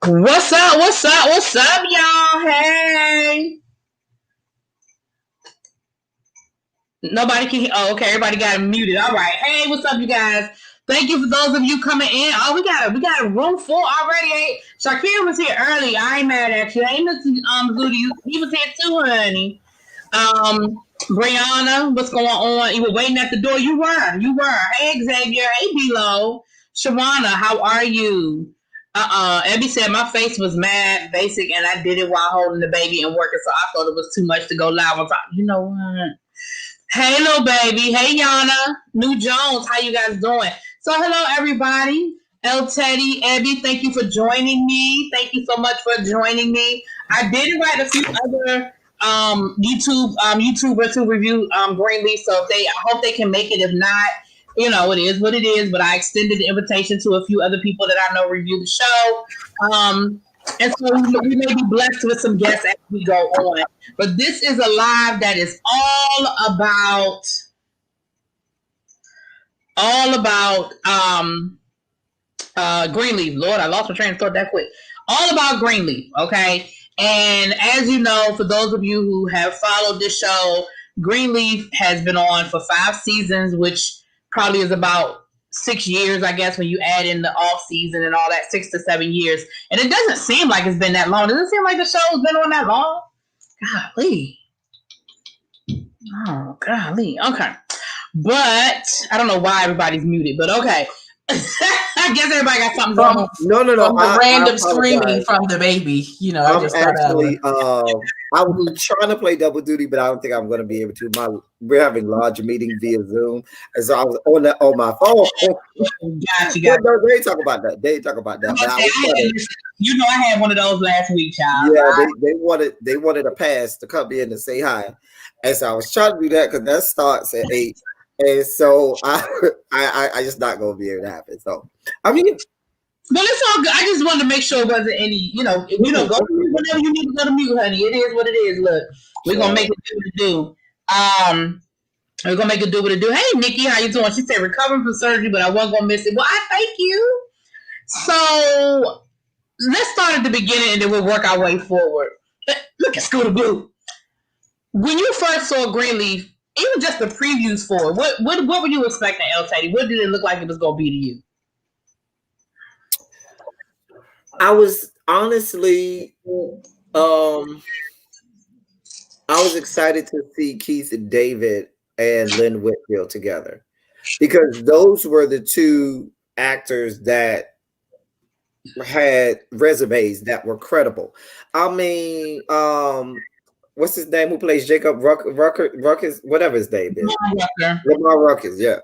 What's up? What's up? What's up, y'all? Hey. Nobody can hear. Oh, okay. Everybody got it muted. All right. Hey, what's up, you guys? Thank you for those of you coming in. Oh, we got a room full already. Hey, Shakira was here early. I ain't mad at you. I ain't missing Zudi. He was here too, honey. Brianna, what's going on? You were waiting at the door. You were. Hey, Xavier. Hey, B-Lo. Shawana, how are you? Abby said my face was mad basic, and I did it while holding the baby and working, so I thought it was too much to go live on top. You know what? Hey, little baby. Hey, Yana. New Jones. How you guys doing? So, hello, everybody. El Teddy, Abby, thank you for joining me. Thank you so much for joining me. I did invite a few other YouTubers to review Greenleaf, so I hope they can make it. If not, you know, it is what it is. But I extended the invitation to a few other people that I know review the show. And so we may be blessed with some guests as we go on. But this is a live that is all about Greenleaf. Lord, I lost my train of thought that quick. All about Greenleaf, okay? And as you know, for those of you who have followed this show, Greenleaf has been on for 5 seasons, which probably is about 6 years, I guess, when you add in the off season and all that, 6 to 7 years. And it doesn't seem like it's been that long. Does it seem like the show's been on that long? Golly. Oh, golly. Okay. But I don't know why everybody's muted, but okay. I guess everybody got something going on. No. From the random screaming from the baby, you know. I was trying to play double duty, but I don't think I'm going to be able to. We're having large meeting via Zoom, and so I was on my phone. Gotcha. No, they talk about that. You know, I had one of those last week, child. Yeah, right? they wanted a pass to come in and say hi, and so I was trying to do that because that starts at 8. And so I just not gonna be able to happen. So I mean, but it's all good. I just wanted to make sure it wasn't any, go to mute whenever you need to go to mute, honey. It is what it is. Look, we're gonna make it do what it do. We're gonna make it do what it do. Hey, Nikki, how you doing? She said recovering from surgery, but I wasn't gonna miss it. Well, I thank you. So let's start at the beginning and then we'll work our way forward. Look at Scooter Blue. When you first saw Greenleaf, even just the previews for it, what were you expecting, El Teddy? What did it look like it was going to be to you? I was honestly, I was excited to see Keith and David and Lynn Whitfield together because those were the two actors that had resumes that were credible. I mean, what's his name? Who plays Jacob Ruckus? Whatever his name is. Lamar Ruckus, yeah.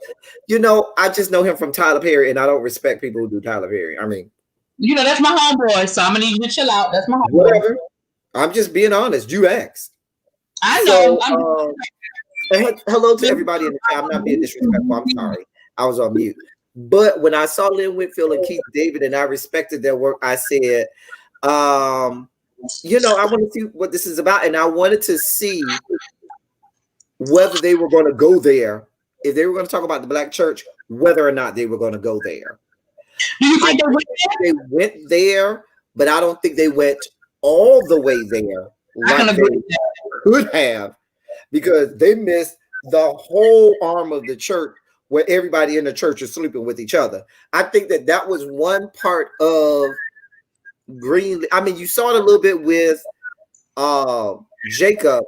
You know, I just know him from Tyler Perry, and I don't respect people who do Tyler Perry. I mean, you know, that's my homeboy, so I'm gonna need you to chill out. That's my homeboy. Whatever. I'm just being honest. You asked. I know. So, hello to everybody in the chat. I'm not being disrespectful. I'm sorry. I was on mute. But when I saw Lynn Whitfield and Keith David, and I respected their work, I said, you know, I want to see what this is about, and I wanted to see whether they were going to go there. If they were going to talk about the Black church, whether or not they were going to go there. Do you think they went there, but I don't think they went all the way there like they could have, because they missed the whole arm of the church where everybody in the church is sleeping with each other. I think that was one part of Greenlee. I mean, you saw it a little bit with Jacob,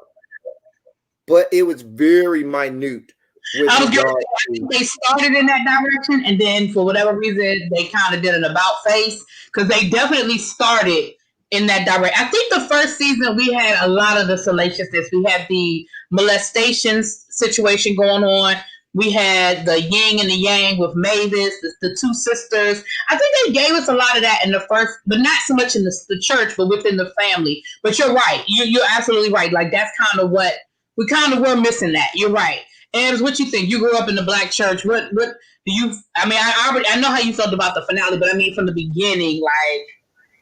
but it was very minute. They started in that direction, and then for whatever reason, they kind of did an about face, because they definitely started in that direction. I think the first season we had a lot of the salaciousness. We had the molestation situation going on. We had the yin and the yang with Mavis, the two sisters. I think they gave us a lot of that in the first, but not so much in the church, but within the family. But you're right. You're absolutely right. Like, that's kind of what we kind of were missing. That you're right. Abs, what you think? You grew up in the Black church. What do you? I mean, I know how you felt about the finale, but I mean, from the beginning, like,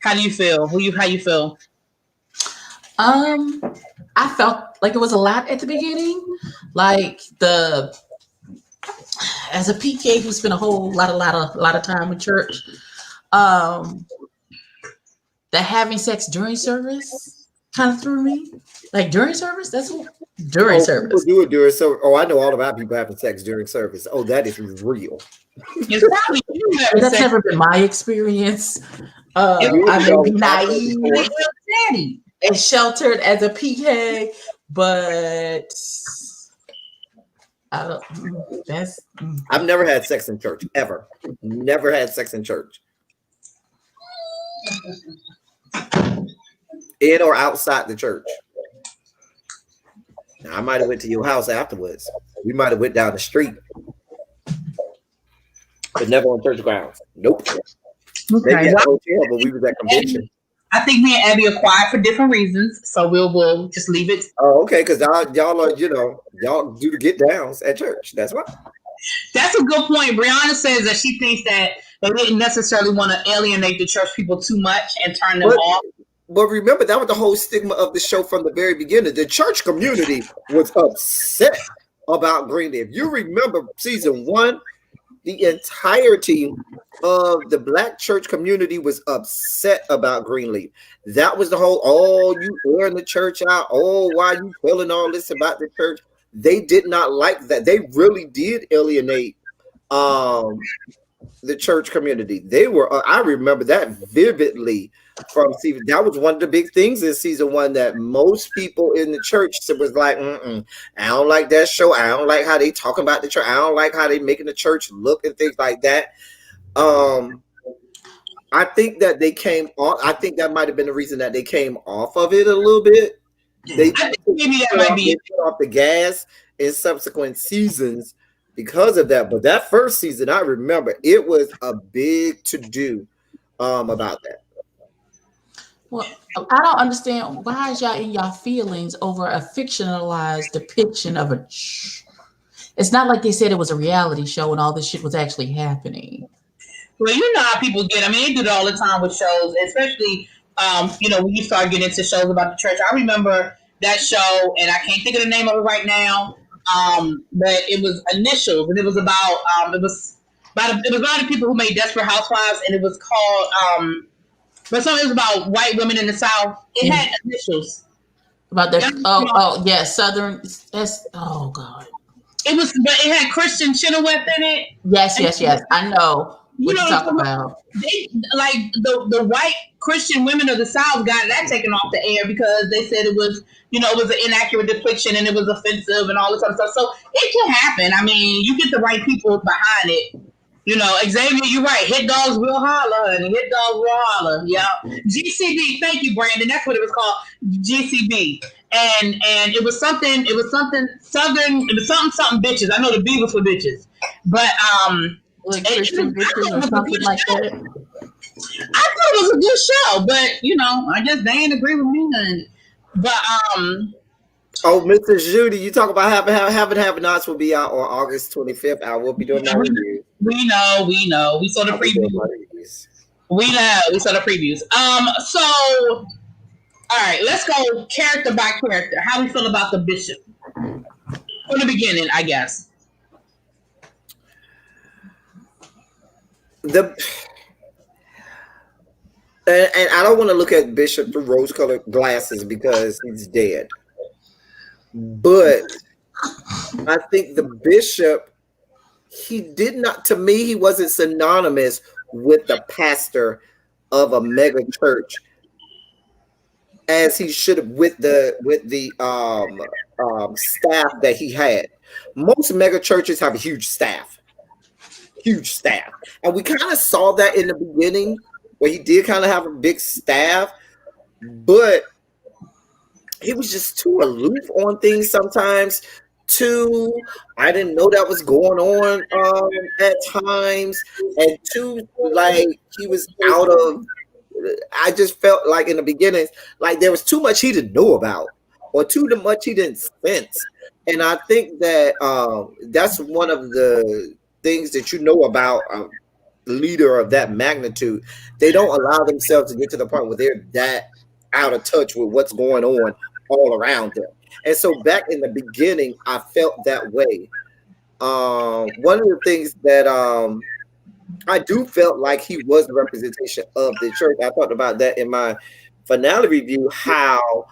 how do you feel? How you feel? I felt like it was a lot at the beginning, like as a PK who spent a whole lot of time in church, that having sex during service kind of threw me. Like during service, that's what during service. People do it during service. Oh, I know all about people having sex during service. Oh, that is real. It's probably that's never been my experience. I may be naive and sheltered as a PK, but I've never had sex in church ever. Never had sex in church, in or outside the church. Now, I might have went to your house afterwards. We might have went down the street, but never on church grounds. Nope. Okay. Maybe at the hotel, but we was at convention. I think me and Abby are quiet for different reasons, so we'll just leave it. Oh, okay, because y'all are, y'all do the get downs at church. That's why. That's a good point. Brianna says that she thinks that they didn't necessarily want to alienate the church people too much and turn them off. But remember, that was the whole stigma of the show from the very beginning. The church community was upset about Greenleaf. You remember season 1, the entirety of the Black church community was upset about Greenleaf. That was the whole, oh, you airing the church out. Oh, why you telling all this about the church? They did not like that. They really did alienate the church community. They were, I remember that vividly from season. That was one of the big things in season 1 that most people in the church was like, I don't like that show. I don't like how they talking about the church. I don't like how they making the church look and things like that. I think that they came off. I think that might have been the reason that they came off of it a little bit. They maybe that might be off the gas in subsequent seasons because of that. But that first season, I remember it was a big to do about that. Well, I don't understand why is y'all in y'all feelings over a fictionalized depiction of a. It's not like they said it was a reality show and all this shit was actually happening. Well, you know how people get. I mean, they do it all the time with shows, especially when you start getting into shows about the church. I remember that show, and I can't think of the name of it right now. But it was Initials, and it was about the people who made Desperate Housewives, and it was called but something was about white women in the South. It had initials. About the Southern. Oh God. It was, but it had Christian Chenoweth in it. Yes. I know what you're talking about. They, like the white Christian women of the South got that taken off the air because they said it was, it was an inaccurate depiction and it was offensive and all this other stuff. So it can happen. I mean, you get the right people behind it. Xavier, you're right. Hit dogs will holler, and hit dogs will holler. Yeah. GCB. Thank you, Brandon. That's what it was called. GCB. And it was something. It was something Southern. It was something bitches. I know the B was for bitches, but like Christian bitches or something like that. I thought it was a good show, but I guess they didn't agree with me. But Oh, Mr. Judy, you talk about having nots will be out on August 25th. I will be doing my review. We know. We saw the previews. We know. We saw the previews. So, all right, let's go character by character. How we feel about the bishop from the beginning, I guess. And I don't want to look at Bishop through rose-colored glasses because he's dead. But I think the bishop, he wasn't synonymous with the pastor of a mega church as he should have with the staff that he had. Most mega churches have a huge staff, and we kind of saw that in the beginning where he did kind of have a big staff, but he was just too aloof on things sometimes. I didn't know that was going on at times, and like he was out of. I just felt like in the beginning, like there was too much he didn't know about, or too much he didn't sense. And I think that that's one of the things that about a leader of that magnitude. They don't allow themselves to get to the point where they're that out of touch with what's going on all around them. And so back in the beginning, I felt that way. one of the things that I do felt like he was the representation of the church. I talked about that in my finale review, how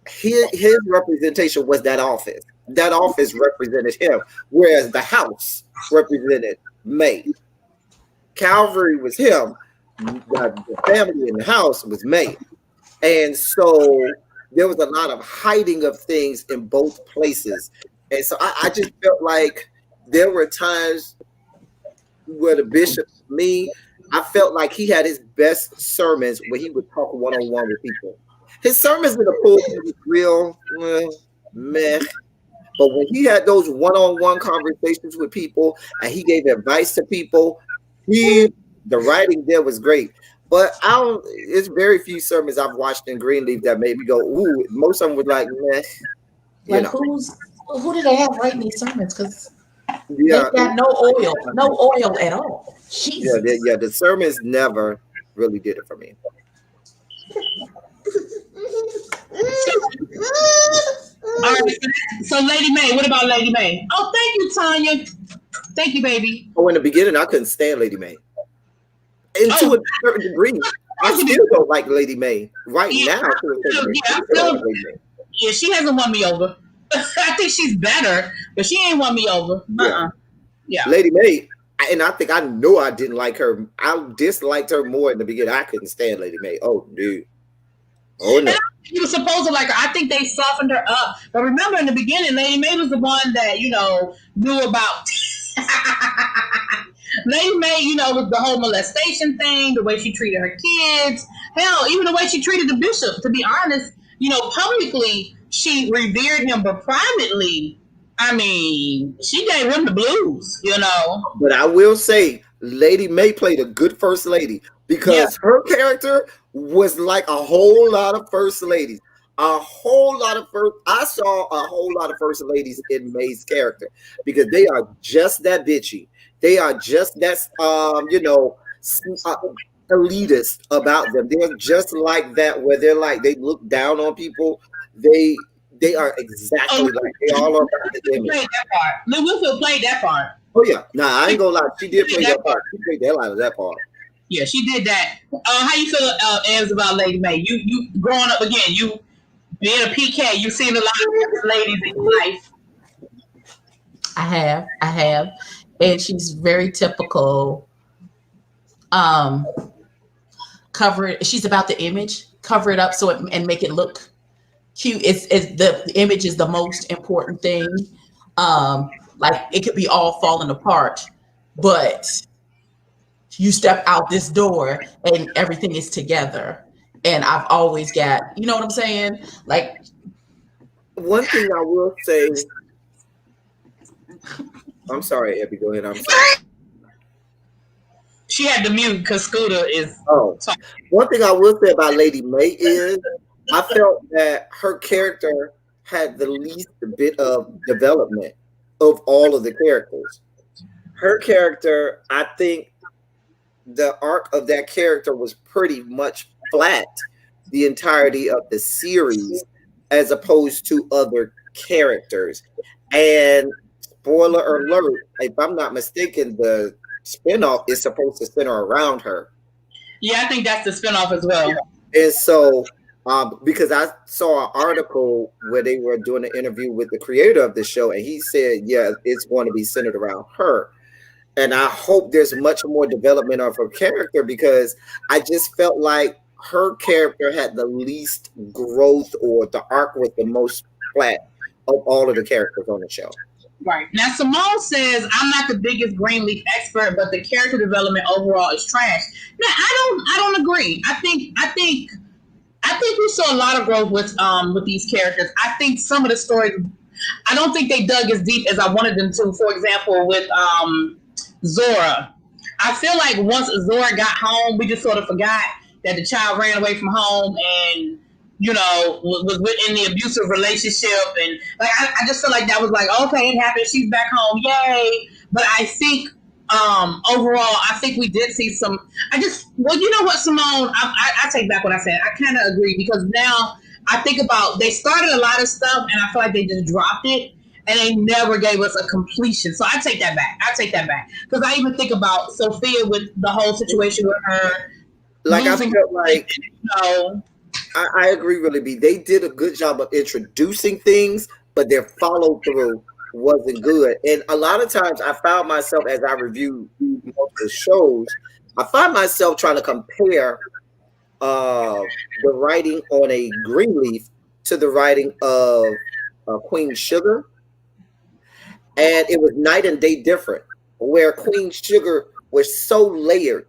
his representation was that office. That office represented him, whereas the house represented May. Calvary was him. The family in the house was May. And so there was a lot of hiding of things in both places. And so I just felt like there were times where the bishop, me, I felt like he had his best sermons where he would talk one-on-one with people. His sermons in the pulpit was real meh. But when he had those one-on-one conversations with people and he gave advice to people, the writing there was great. But it's very few sermons I've watched in Greenleaf that made me go, ooh. Most of them was like, meh. Like who do they have writing these sermons? Because they got no oil at all. Jesus. Yeah, the sermons never really did it for me. All right, so Lady May, what about Lady May? Oh, thank you, Tanya. Thank you, baby. Oh, in the beginning, I couldn't stand Lady May. And to a certain degree, I still don't like Lady May right now. To a certain degree. Yeah, she hasn't won me over. I think she's better, but she ain't won me over. Yeah. Lady May, and I think I know I didn't like her. I disliked her more in the beginning. I couldn't stand Lady May. Oh, dude. Oh, no. You were supposed to like her. I think they softened her up. But remember, in the beginning, Lady May was the one that, knew about. Lady May, was the whole molestation thing, the way she treated her kids. Hell, even the way she treated the bishop. To be honest, publicly, she revered him, but privately, I mean, she gave him the blues, But I will say, Lady May played a good first lady because her character was like a whole lot of first ladies. I saw a whole lot of first ladies in May's character because they are just that bitchy. They are just that, elitist about them. They're just like that, where they're like, they look down on people. They are exactly like they all are about the image. Played that part. Lil Whitfield played that part. Oh yeah, I ain't gonna lie, she did play that part. She played the hell out of that part. Yeah, she did that. How you feel, Ems, about Lady May? You growing up again? You being a PK? You've seen a lot of ladies in your life. I have, and she's very typical. Cover it. She's about the image. Cover it up and make it look cute. It's the image is the most important thing. Like it could be all falling apart, but you step out this door and everything is together. And I've always got, you know what I'm saying? Like, one thing I will say, I'm sorry, Abby, go ahead. I'm sorry. She had to mute because Scooter is. One thing I will say about Lady May is I felt that her character had the least bit of development of all of the characters. Her character, I think the arc of that character was pretty much flat the entirety of the series as opposed to other characters. And spoiler alert, if I'm not mistaken, the spinoff is supposed to center around her. Yeah, I think that's the spinoff as well. And so, because I saw an article where they were doing an interview with the creator of the show, and he said, yeah, it's going to be centered around her. And I hope there's much more development of her character because I just felt like her character had the least growth, or the arc was the most flat of all of the characters on the show. Right. Now, Simone says, I'm not the biggest Greenleaf expert, but the character development overall is trash. Now, I don't agree. I think we saw a lot of growth with these characters. I think some of the stories, I don't think they dug as deep as I wanted them to. For example, with Zora. I feel like once Zora got home, we just sort of forgot that the child ran away from home and, was in the abusive relationship. And like, I just feel like that was like, okay, it happened. She's back home. Yay. But I think overall, I think we did see some, you know what, Simone, I take back what I said. I kind of agree because now I think about, they started a lot of stuff and I feel like they just dropped it. and they never gave us a completion. So I take that back. Because I even think about Sophia with the whole situation with her. Like I felt like, no. I agree, really. They did a good job of introducing things, but their follow through wasn't good. And a lot of times I found myself, as I review multiple shows, I find myself trying to compare the writing on a Greenleaf to the writing of Queen Sugar. And it was night and day different, where Queen Sugar was so layered.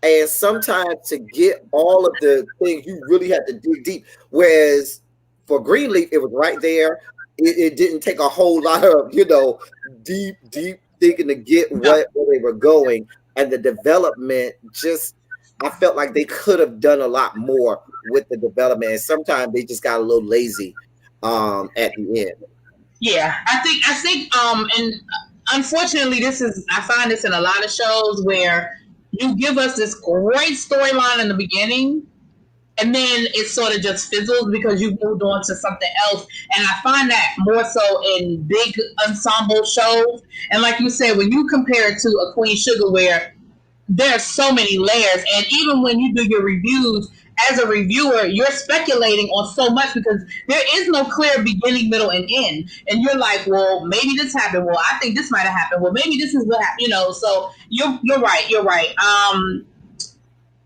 And sometimes to get all of the things, you really had to dig deep. Whereas for Greenleaf, it was right there. It didn't take a whole lot of, deep thinking to get where they were going. And the development I felt like they could have done a lot more with the development. And sometimes they just got a little lazy at the end. Yeah, I think, and unfortunately, I find this in a lot of shows where you give us this great storyline in the beginning, and then it sort of just fizzles because you moved on to something else. And I find that more so in big ensemble shows. And like you said, when you compare it to a Queen Sugar, where there's so many layers, and even when you do your reviews, as a reviewer, you're speculating on so much because there is no clear beginning, middle, and end. And you're like, well, maybe this happened. Well, I think this might have happened. Well, maybe this is what happened. So you're right.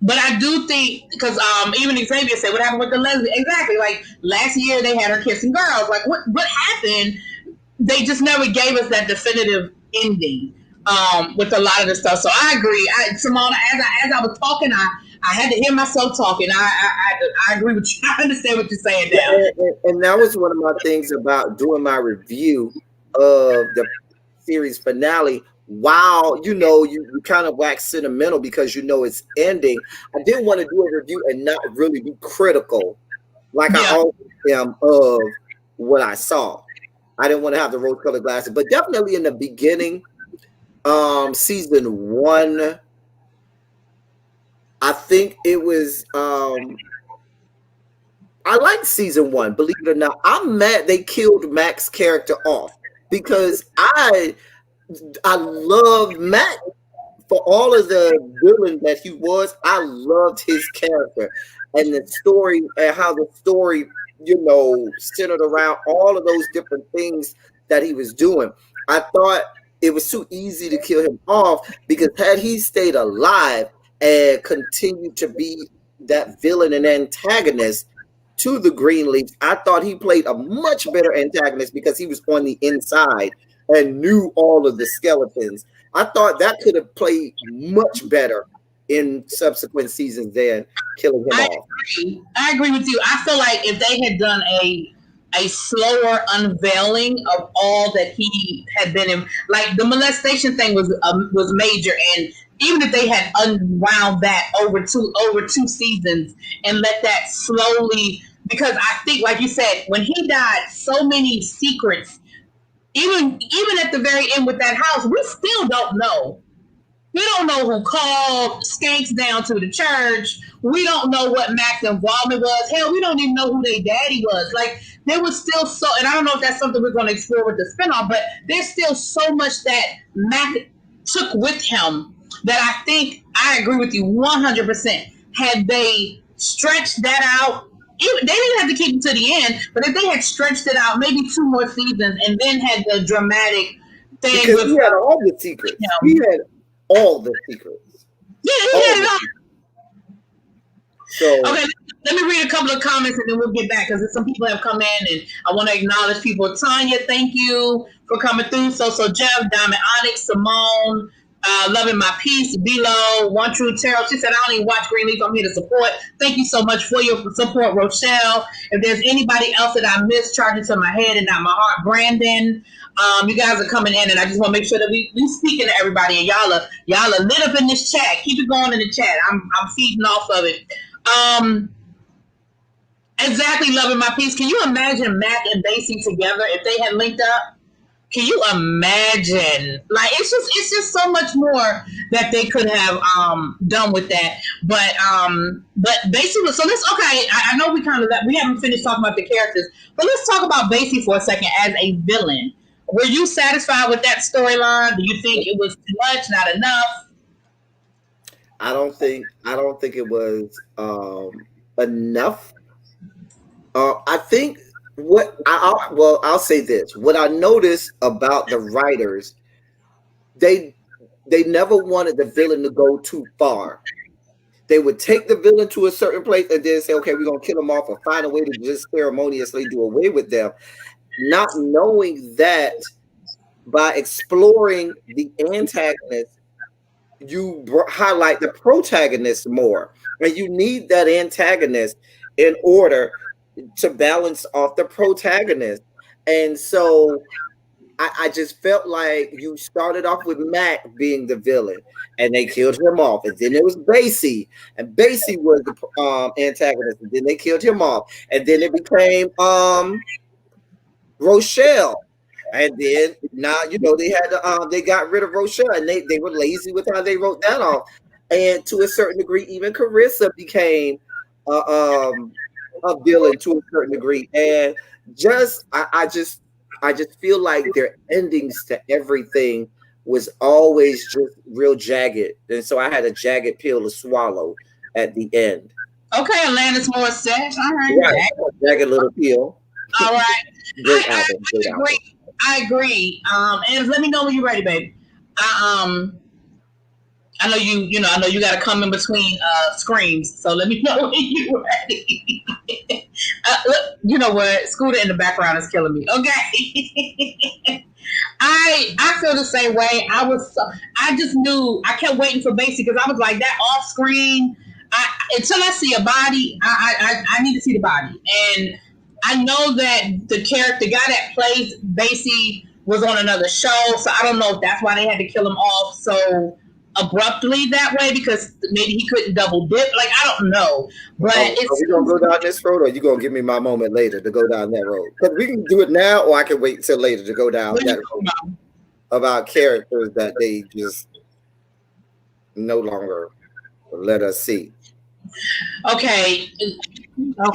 But I do think, because even Xavier said, what happened with the lesbian? Exactly. Like last year, they had her kissing girls. Like what happened? They just never gave us that definitive ending with a lot of the stuff. So I agree. Simona, as I was talking, I had to hear myself talking. I agree with you. I understand what you're saying now. And that was one of my things about doing my review of the series finale. Wow, you kind of wax sentimental because it's ending. I didn't want to do a review and not really be critical, like I always am of what I saw. I didn't want to have the rose-colored glasses, but definitely in the beginning, season 1. I think it was I liked season 1, believe it or not. I'm mad they killed Mac's character off because I loved Mac for all of the villain that he was. I loved his character and the story, and how the story, centered around all of those different things that he was doing. I thought it was too easy to kill him off, because had he stayed alive and continued to be that villain and antagonist to the Greenleaf, I thought he played a much better antagonist because he was on the inside and knew all of the skeletons. I thought that could have played much better in subsequent seasons than killing him off. I agree with you. I feel like if they had done a slower unveiling of all that he had been in, like the molestation thing was major, and even if they had unwound that over two seasons and let that slowly, because I think, like you said, when he died, so many secrets, even at the very end with that house, we still don't know. We don't know who called skanks down to the church. We don't know what Mac's involvement was. Hell, we don't even know who their daddy was. Like, there was still so, and I don't know if that's something we're going to explore with the spinoff, but there's still so much that Mac took with him that I think, I agree with you 100%. Had they stretched that out, they didn't have to keep it to the end, but if they had stretched it out, maybe 2 more seasons, and then had the dramatic thing. Because he had all the secrets. He had all the secrets. Yeah, he had it all. So, okay, let me read a couple of comments and then we'll get back, because some people have come in and I want to acknowledge people. Tanya, thank you for coming through. So Jeff, Diamond Onyx, Simone, Loving My Peace, Below, One True Tarot. She said, I don't even watch Greenleaf. I'm here to support. Thank you so much for your support, Rochelle. If there's anybody else that I missed, charge it to my head and not my heart. Brandon, you guys are coming in, and I just want to make sure that we speaking to everybody, and y'all are lit up in this chat. Keep it going in the chat. I'm feeding off of it. Exactly, Loving My Peace. Can you imagine Mac and Basie together if they had linked up? Can you imagine? Like, it's just so much more that they could have done with that. But basically, so let's, okay, I know we haven't finished talking about the characters, but let's talk about Basie for a second as a villain. Were you satisfied with that storyline? Do you think it was too much, not enough? I don't think it was enough. I think I'll say this. What I noticed about the writers, they never wanted the villain to go too far. They would take the villain to a certain place and then say, okay, we're gonna kill them off or find a way to just ceremoniously do away with them, not knowing that by exploring the antagonist, you highlight the protagonist more, and you need that antagonist in order to balance off the protagonist. And so I just felt like you started off with Mac being the villain, and they killed him off, and then it was Basie, and Basie was the antagonist, and then they killed him off, and then it became Rochelle. And then now they had to they got rid of Rochelle, and they were lazy with how they wrote that off. And to a certain degree, even Carissa became a villain to a certain degree. And I just feel like their endings to everything was always just real jagged. And so I had a jagged pill to swallow at the end. Okay, Alanis Morissette. All right. Jagged little pill. All right. Great album. Great album. I agree. And let me know when you're ready, baby. I know you. I know you got to come in between screams. So let me know when you're ready. Look, you know what? Scooter in the background is killing me. Okay. I feel the same way. I just knew. I kept waiting for Basie because I was like that off screen. Until I see a body, I need to see the body. And I know that the guy that plays Basie was on another show, so I don't know if that's why they had to kill him off so abruptly that way, because maybe he couldn't double dip. Like, I don't know. But are we gonna go down this road, or are you gonna give me my moment later to go down that road? Because we can do it now, or I can wait until later to go down that road about characters that they just no longer let us see. Okay. Are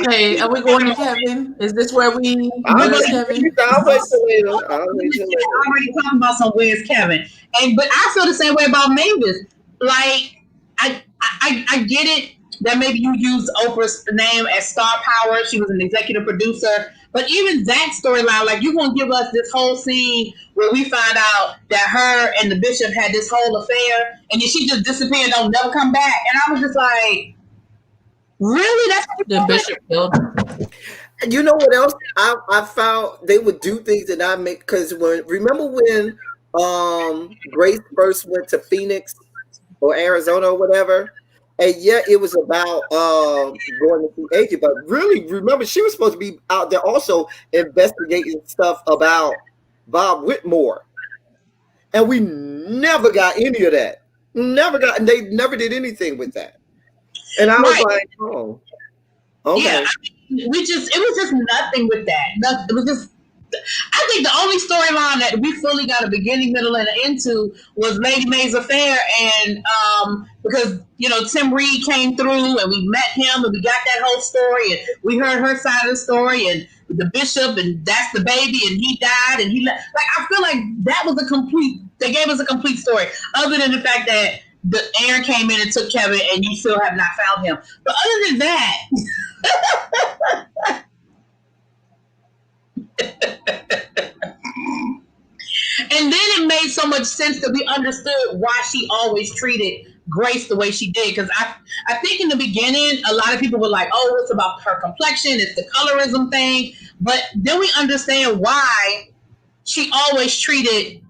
we going to Kevin? Is this where we Kevin? I'll wait till later. I'm already talking about some where's Kevin. But I feel the same way about Mavis. Like, I get it that maybe you used Oprah's name as star power. She was an executive producer. But even that storyline, like, you're going to give us this whole scene where we find out that her and the bishop had this whole affair, and then she just disappeared and don't never come back. And I was just like, really? That's the bishop killed her. You know what else? I found they would do things that I make, because remember when Grace first went to Phoenix or Arizona or whatever, and yeah, it was about going to see agent, but really, remember, she was supposed to be out there also investigating stuff about Bob Whitmore, and we never got any of that. And they never did anything with that. And I was like, oh, okay. Yeah, it was just nothing with that. It was just, I think the only storyline that we fully got a beginning, middle, and an end to was Lady May's affair, and because Tim Reed came through and we met him and we got that whole story and we heard her side of the story, and the bishop, and that's the baby, and he died, and he like, I feel like that was they gave us a complete story, other than the fact that the Aaron came in and took Kevin, and you still have not found him. But other than that. And then it made so much sense that we understood why she always treated Grace the way she did. Because I think in the beginning, a lot of people were like, oh, it's about her complexion, it's the colorism thing. But then we understand why she always treated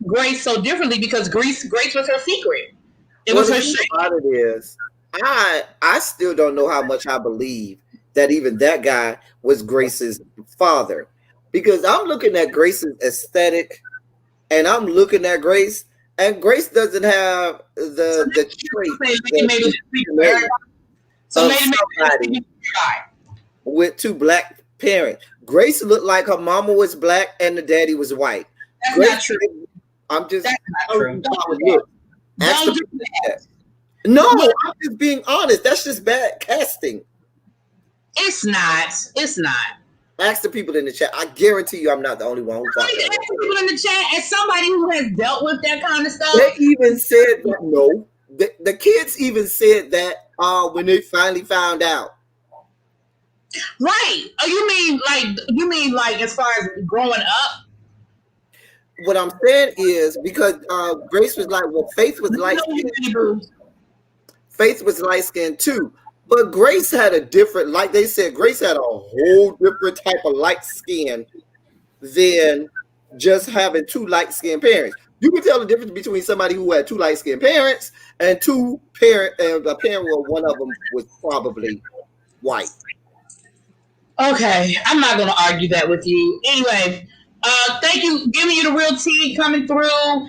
Grace so differently, because Grace was her secret. It was her secret. What it is, I still don't know how much I believe that even that guy was Grace's father, because I'm looking at Grace's aesthetic, and I'm looking at Grace, and Grace doesn't have the trait somebody with two black parents. Grace looked like her mama was black and the daddy was white. That's Grace, not true. I'm just That's not true. No, I'm just being honest. That's just bad casting. It's not. Ask the people in the chat. I guarantee you I'm not the only one who thought that. Ask the people in the chat, as somebody who has dealt with that kind of stuff. They even said that, no. The kids even said that when they finally found out. Right. Oh, you mean like as far as growing up? What I'm saying is because Grace was like, well, Faith was light-skinned too. Faith was light-skinned too. But Grace had a different, like they said, Grace had a whole different type of light skin than just having two light-skinned parents. You can tell the difference between somebody who had two light-skinned parents and a parent where one of them was probably white. Okay, I'm not going to argue that with you. Anyway, thank you, giving you the real tea coming through.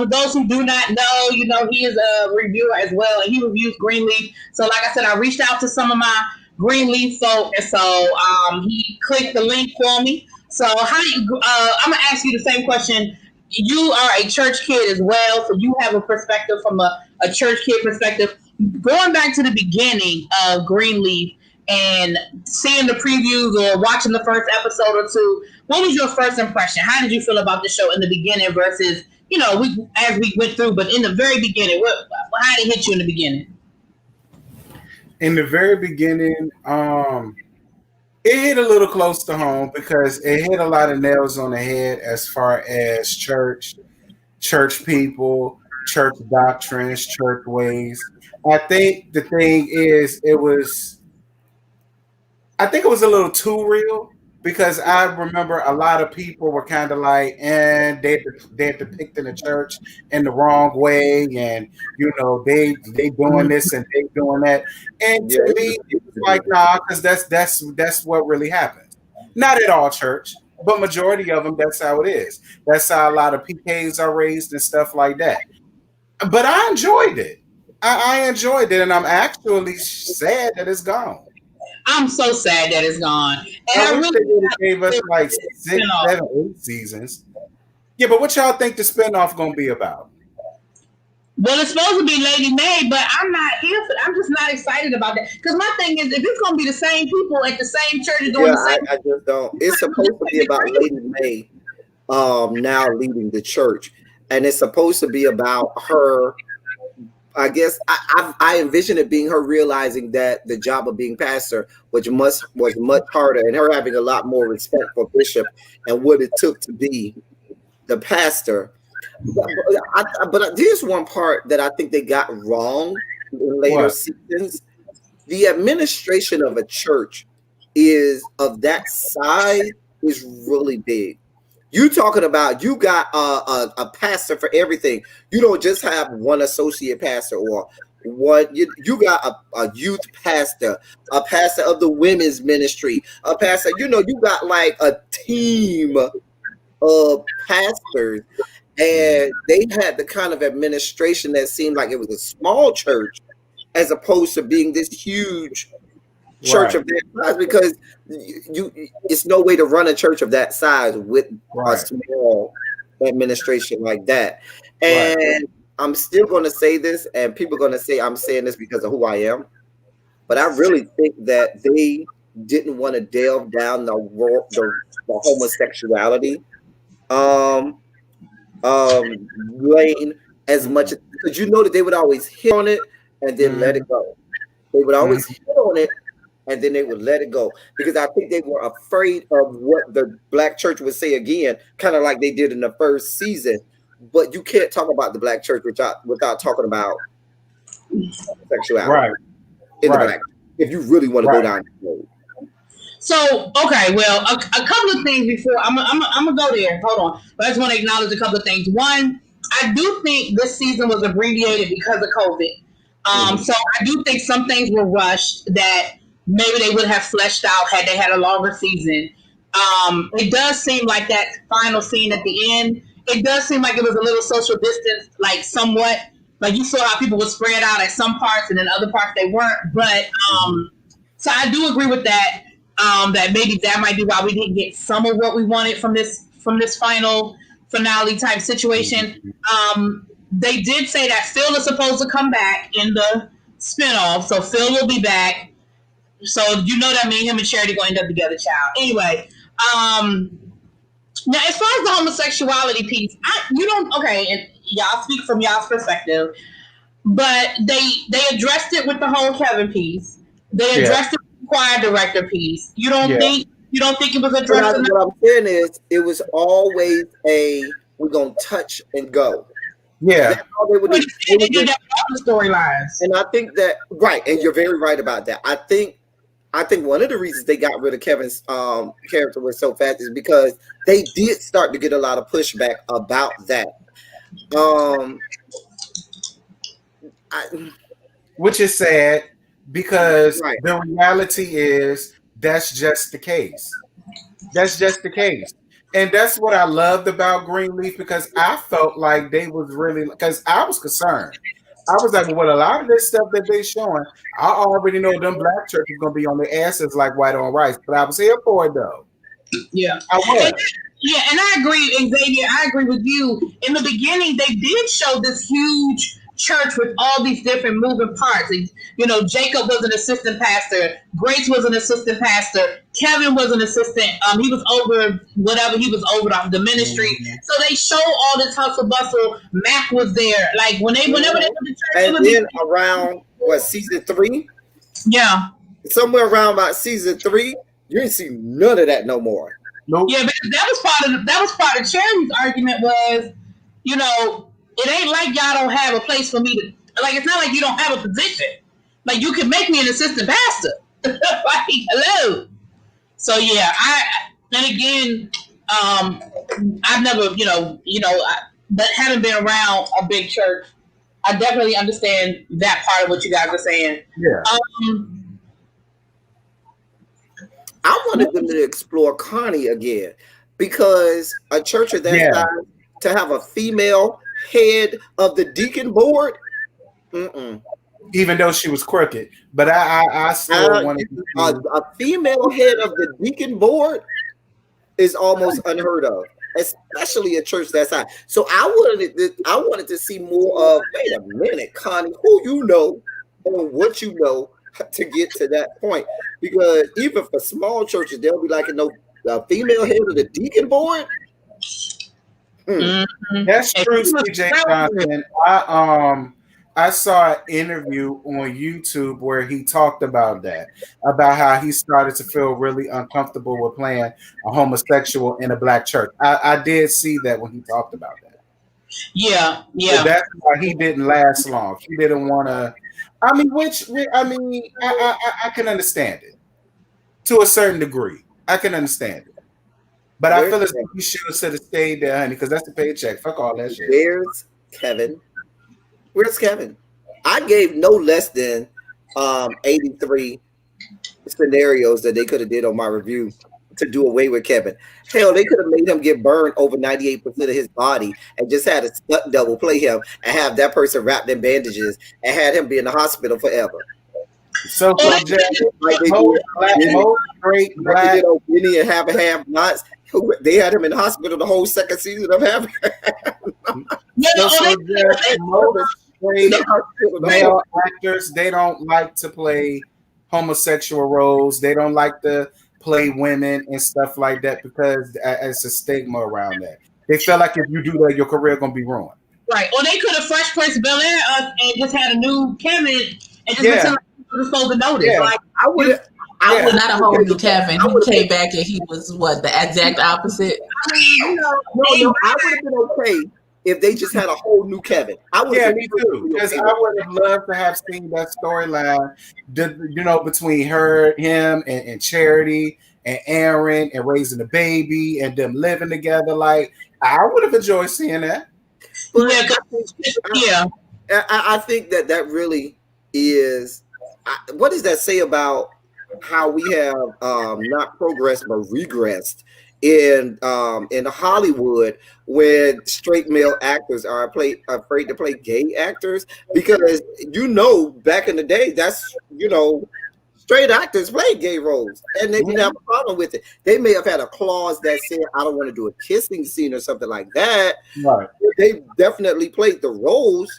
Those who do not know, he is a reviewer as well, and he reviews Greenleaf. So, like I said, I reached out to some of my Greenleaf folk, and so he clicked the link for me. So, I'm going to ask you the same question. You are a church kid as well, so you have a perspective from a church kid perspective. Going back to the beginning of Greenleaf and seeing the previews or watching the first episode or two, what was your first impression? How did you feel about the show in the beginning versus, as we went through, but in the very beginning, how did it hit you in the beginning? In the very beginning, it hit a little close to home because it hit a lot of nails on the head as far as church people, church doctrines, church ways. I think the thing is, I think it was a little too real because I remember a lot of people were kind of like, and they're depicting the church in the wrong way, and they doing this and they doing that, and to me, it was like, nah, because that's what really happens. Not at all church, but majority of them, that's how it is. That's how a lot of PKs are raised and stuff like that. But I enjoyed it. I enjoyed it, and I'm actually sad that it's gone. I'm so sad that it's gone. And I wish they would have gave us like 6, 7, 8 seasons. Yeah, but what y'all think the spinoff gonna be about? Well, it's supposed to be Lady May, but I'm not here for. I'm just not excited about that because my thing is, if it's gonna be the same people at the same church doing the same, I just don't. It's supposed to be about Lady May, now leading the church, and it's supposed to be about her. I guess I envision it being her realizing that the job of being pastor, was much harder, and her having a lot more respect for Bishop and what it took to be the pastor. But there's one part that I think they got wrong in later seasons. The administration of a church of that size is really big. You talking about you got a pastor for everything. You don't just have one associate pastor or one. You got a youth pastor, a pastor of the women's ministry, a pastor. You got like a team of pastors, and they had the kind of administration that seemed like it was a small church as opposed to being this huge church of that size, because it's no way to run a church of that size with a small administration like that. And I'm still going to say this, and people are going to say I'm saying this because of who I am, but I really think that they didn't want to delve down the homosexuality lane as much, because that they would always hit on it and then let it go. They would always hit on it and then they would let it go, because I think they were afraid of what the black church would say again, kind of like they did in the first season. But you can't talk about the black church without talking about sexuality in the black, if you really want to go down the road. So, okay, well, a couple of things before I'm gonna go there. Hold on, but I just want to acknowledge a couple of things. One, I do think this season was abbreviated because of COVID. So I do think some things were rushed that maybe they would have fleshed out had they had a longer season. It does seem like that final scene at the end, it does seem like it was a little social distance, like somewhat. Like you saw how people were spread out at some parts and then other parts they weren't. But so I do agree with that. That maybe that might be why we didn't get some of what we wanted from this final finale type situation. They did say that Phil is supposed to come back in the spinoff, so Phil will be back. So you know that me and him and Charity gonna end up together, child. Anyway, now as far as the homosexuality piece, and y'all speak from y'all's perspective, but they addressed it with the whole Kevin piece. They addressed it with the choir director piece. You don't think it was addressed? What I'm saying is, it was always we're gonna touch and go. Yeah, that's all they would do. They did that with the storylines, and I think that and you're very right about that. I think one of the reasons they got rid of Kevin's character was so fast is because they did start to get a lot of pushback about that. Which is sad because the reality is that's just the case. That's just the case. And that's what I loved about Greenleaf, because I felt like they was really, because I was concerned. I was like, well, a lot of this stuff that they showing, I already know them black churches going to be on their asses like white on rice. But I was here for it, though. Yeah. I was. Yeah, and I agree, Xavier. I agree with you. In the beginning, they did show this huge church with all these different moving parts. Jacob was an assistant pastor. Grace was an assistant pastor. Kevin was an assistant. He was over whatever he was over the ministry. Mm-hmm. So they show all this hustle bustle. Mac was there. Like whenever they went to church. And then around season 3? Yeah. Somewhere around about season 3, you didn't see none of that no more. Nope. Yeah, but that was part of Cherry's argument was, it ain't like y'all don't have a place for me to, like, it's not like you don't have a position. Like, you can make me an assistant pastor. Like, hello. So, yeah, I've never, but having been around a big church, I definitely understand that part of what you guys are saying. Yeah. I wanted them to explore Connie again, because a church of that size, to have a female head of the deacon board, even though she was crooked, but I still wanted a female head of the deacon board is almost unheard of, especially a church that size. So I wanted to see more of. Wait a minute, Connie, who you know and what you know to get to that point, because even for small churches, they'll be like, a female head of the deacon board. That's true, CJ Johnson. I saw an interview on YouTube where he talked about that, about how he started to feel really uncomfortable with playing a homosexual in a black church. I did see that when he talked about that. Yeah. So that's why he didn't last long. He didn't want to. I can understand it to a certain degree. I can understand it, but I feel as if you should have stayed there, honey, because that's the paycheck. Fuck all that shit. Where's Kevin? Where's Kevin? I gave no less than 83 scenarios that they could have did on my review to do away with Kevin. Hell, they could have made him get burned over 98% of his body and just had a stunt double play him and have that person wrapped in bandages and had him be in the hospital forever. So like they did Benny and Have Nots. They had him in the hospital the whole second season of Have. Male actors, they don't like to play homosexual roles. They don't like to play women and stuff like that because it's a stigma around that. They feel like if you do that, your career gonna be ruined. Right. Or they could have Fresh Prince of Bel-Air and just had a new Kevin and just supposed to notice. Yeah. Like I would not a whole new Kevin. He came back and he was the exact opposite. I would have been okay if they just had a whole new Kevin. Me too. Because I would have loved to have seen that storyline, between him and Charity and Aaron and raising the baby and them living together. Like, I would have enjoyed seeing that. But I think that really is. What does that say about how we have not progressed but regressed in Hollywood when straight male actors are afraid to play gay actors? Because back in the day, that's straight actors played gay roles and they didn't have a problem with it. They may have had a clause that said, I don't want to do a kissing scene or something like that. Right. They definitely played the roles,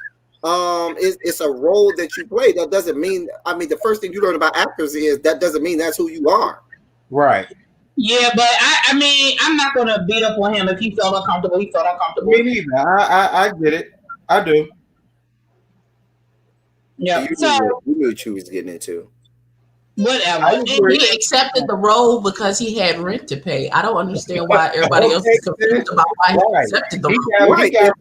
it's a role that you play. That doesn't mean, I mean, the first thing you learn about actors is that doesn't mean that's who you are. Right. Yeah, but I mean, I'm not gonna beat up on him if he felt uncomfortable. He felt uncomfortable. Me neither. I get it. I do. Yeah. You So knew what you was getting into. whatever. I agree. He accepted the role because he had rent to pay. I don't understand why everybody else is confused about why he accepted the role. Right. He got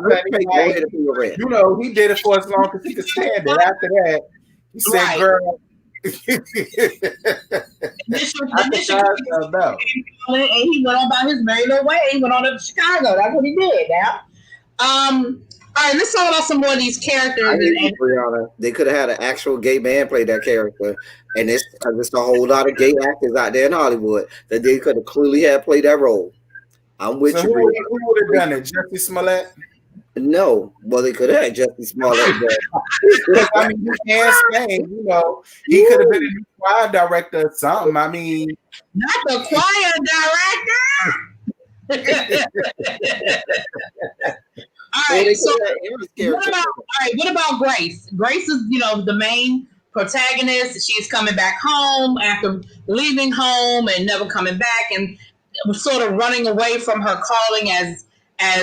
Rent. you know, he did it for as long as he could stand it. After that, he said, Right. "Girl." And he went on about his merry little way. He went on to Chicago. That's what he did. Now, all right, let's talk about some more of these characters. Brianna, they could have had an actual gay man play that character, and it's because it's a whole lot of gay actors out there in Hollywood that they could have clearly had played that role. I'm with you. Who would have done it? Jesse Smollett? No, well, they could have had Jesse Smollett. I mean, he can't sing. You know, he could have been a new choir director or something. I mean, not the choir director. All right, so what about Grace? Grace is, the main protagonist. She's coming back home after leaving home and never coming back, and was sort of running away from her calling as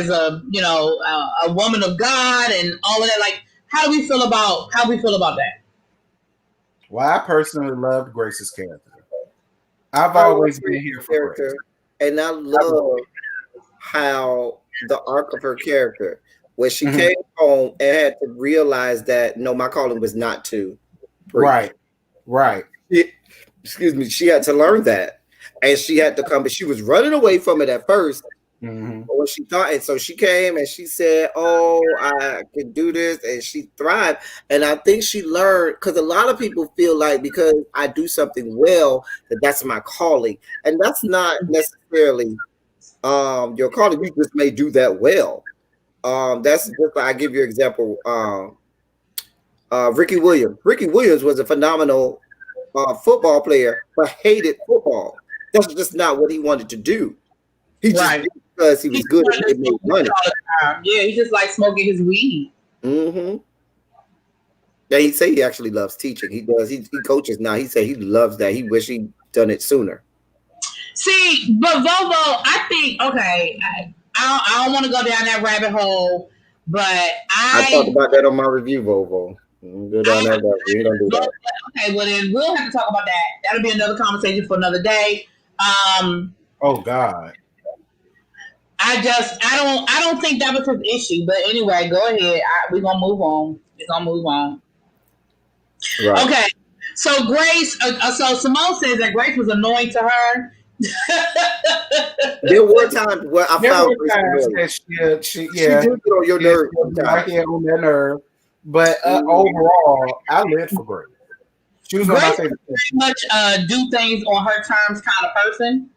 a a woman of God and all of that. Like, how do we feel about that? Well, I personally loved Grace's character. I've always been here for Grace. And I love how the arc of her character, when she came home and had to realize that no, my calling was not to preach. Right. Excuse me. She had to learn that, and she had to come. But she was running away from it at first. But when she thought, and so she came and she said, "Oh, I can do this," and she thrived. And I think she learned, because a lot of people feel like because I do something well, that's my calling, and that's not necessarily your calling. You just may do that well. That's just, I give you an example. Ricky Williams. Ricky Williams was a phenomenal football player, but hated football. That's just not what he wanted to do. He just did it because he was good and he made money. Yeah, he just liked smoking his weed. Yeah, he say he actually loves teaching. He does. He coaches now. He said he loves that. He wish he'd done it sooner. See, but Vovo, I think, okay, I don't want to go down that rabbit hole, but I talked about that on my review, Vovo. Go down that rabbit. We don't do that. Okay, well then we'll have to talk about that. That'll be another conversation for another day. Oh God. I don't think that was his issue. But anyway, go ahead. We're gonna move on. Right. Okay. So Grace. So Simone says that Grace was annoying to her. There were times where I found she did get on your nerve. Right here on that nerve. But overall, I lived for Grace. She was one of my favorite. Very much do things on her terms kind of person.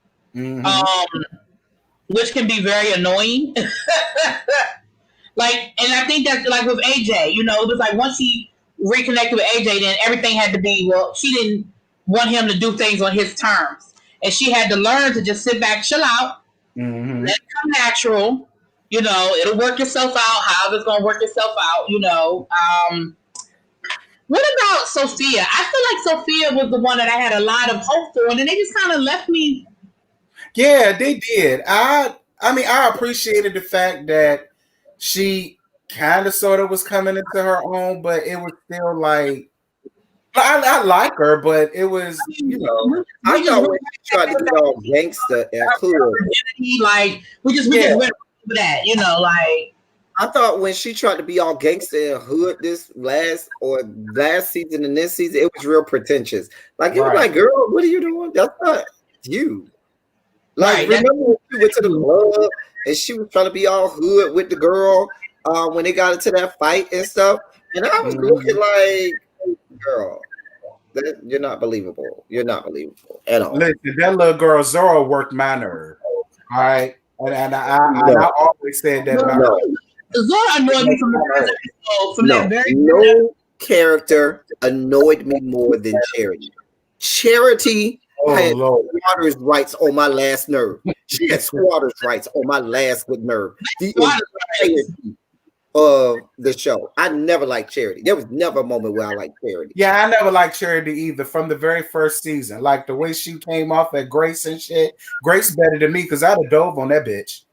Which can be very annoying. Like, and I think that's like with AJ, it was like once she reconnected with AJ, then everything had to be, well, she didn't want him to do things on his terms. And she had to learn to just sit back, chill out, let it come natural. It'll work itself out, however it's going to work itself out, What about Sophia? I feel like Sophia was the one that I had a lot of hope for, and then they just kind of left me. Yeah, they did. I mean, I appreciated the fact that she kind of sort of was coming into her own, but it was still like, I like her, but it was, I thought when she tried to get all gangster and cool. Like, we just went over that, like. I thought when she tried to be all gangster and hood this last season and this season, it was real pretentious. Like, it was like, girl, what are you doing? That's not you. Like, remember when she went to the club and she was trying to be all hood with the girl when they got into that fight and stuff? And I was looking like, girl, you're not believable. You're not believable at all. Listen, that little girl Zora worked my nerve. All right. And I always said that. Zora annoyed me from the first episode. No character annoyed me more than Charity. Charity had squatters' rights on my last nerve. She had squatters' rights on my last good nerve. of the show. I never liked Charity. There was never a moment where I liked Charity. Yeah, I never liked Charity either from the very first season. Like the way she came off at Grace and shit. Grace better than me because I'd have dove on that bitch.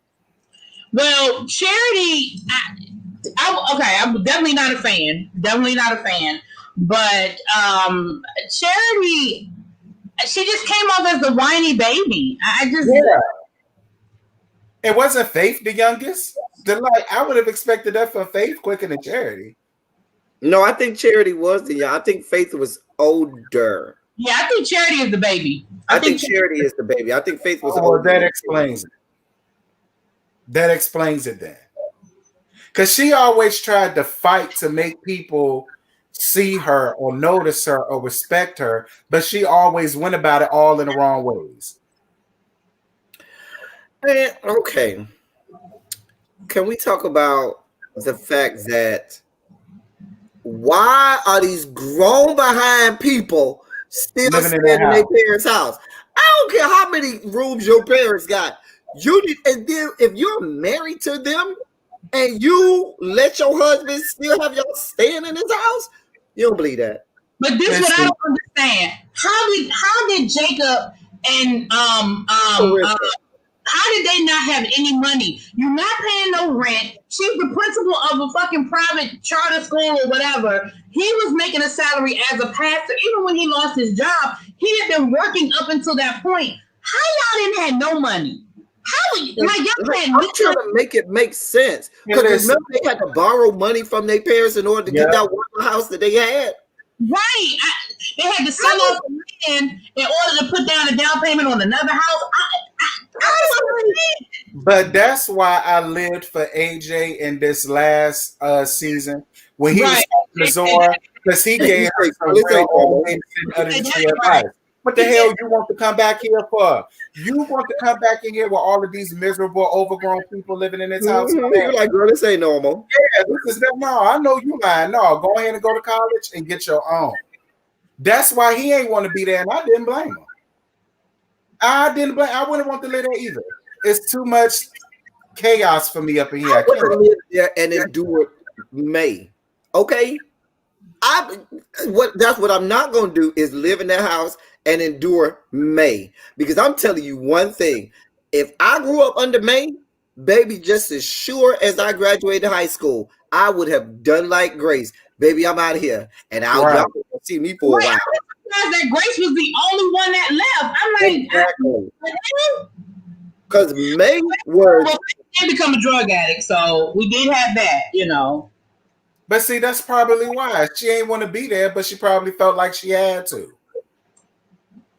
Well, Charity, I'm definitely not a fan. Definitely not a fan. But Charity, she just came off as the whiny baby. It wasn't Faith the youngest. I would have expected that for Faith quicker than Charity. No, I think Charity was the young. I think Faith was older. Yeah, I think Charity is the baby. I think Charity is the baby. I think Faith was older. That explains it. That explains it then. Because she always tried to fight to make people see her or notice her or respect her, but she always went about it all in the wrong ways. Okay. Can we talk about the fact that why are these grown behind people still staying in their parents' house? I don't care how many rooms your parents got. And then if you're married to them and you let your husband still have y'all staying in his house, you don't believe that. But this is what I don't understand. How did Jacob and how did they not have any money? You're not paying no rent. She's the principal of a fucking private charter school or whatever. He was making a salary as a pastor. Even when he lost his job, he had been working up until that point. How y'all didn't have no money? I'm trying to make it make sense. Because remember, they had to borrow money from their parents in order to get that one house that they had. Right. They had to sell off the land in order to put down a down payment on another house. But that's why I lived for AJ in this last season when he was in Zora, because he gave her some real advice. What the hell you want to come back here for? You want to come back in here with all of these miserable, overgrown people living in this house? You're like, girl, this ain't normal. Yeah, this is no. I know you lying. No, go ahead and go to college and get your own. That's why he ain't want to be there, and I didn't blame him. I wouldn't want to live there either. It's too much chaos for me up in here. I can't live there and endure May. Okay, that's what I'm not gonna do is live in that house and endure May, because I'm telling you one thing: if I grew up under May, baby, just as sure as I graduated high school, I would have done like Grace. Baby, I'm out of here, and y'all see me for a while. That Grace was the only one that left. I'm like, because May was they become a drug addict, so we did have that, you know. But see, that's probably why she ain't want to be there, but she probably felt like she had to.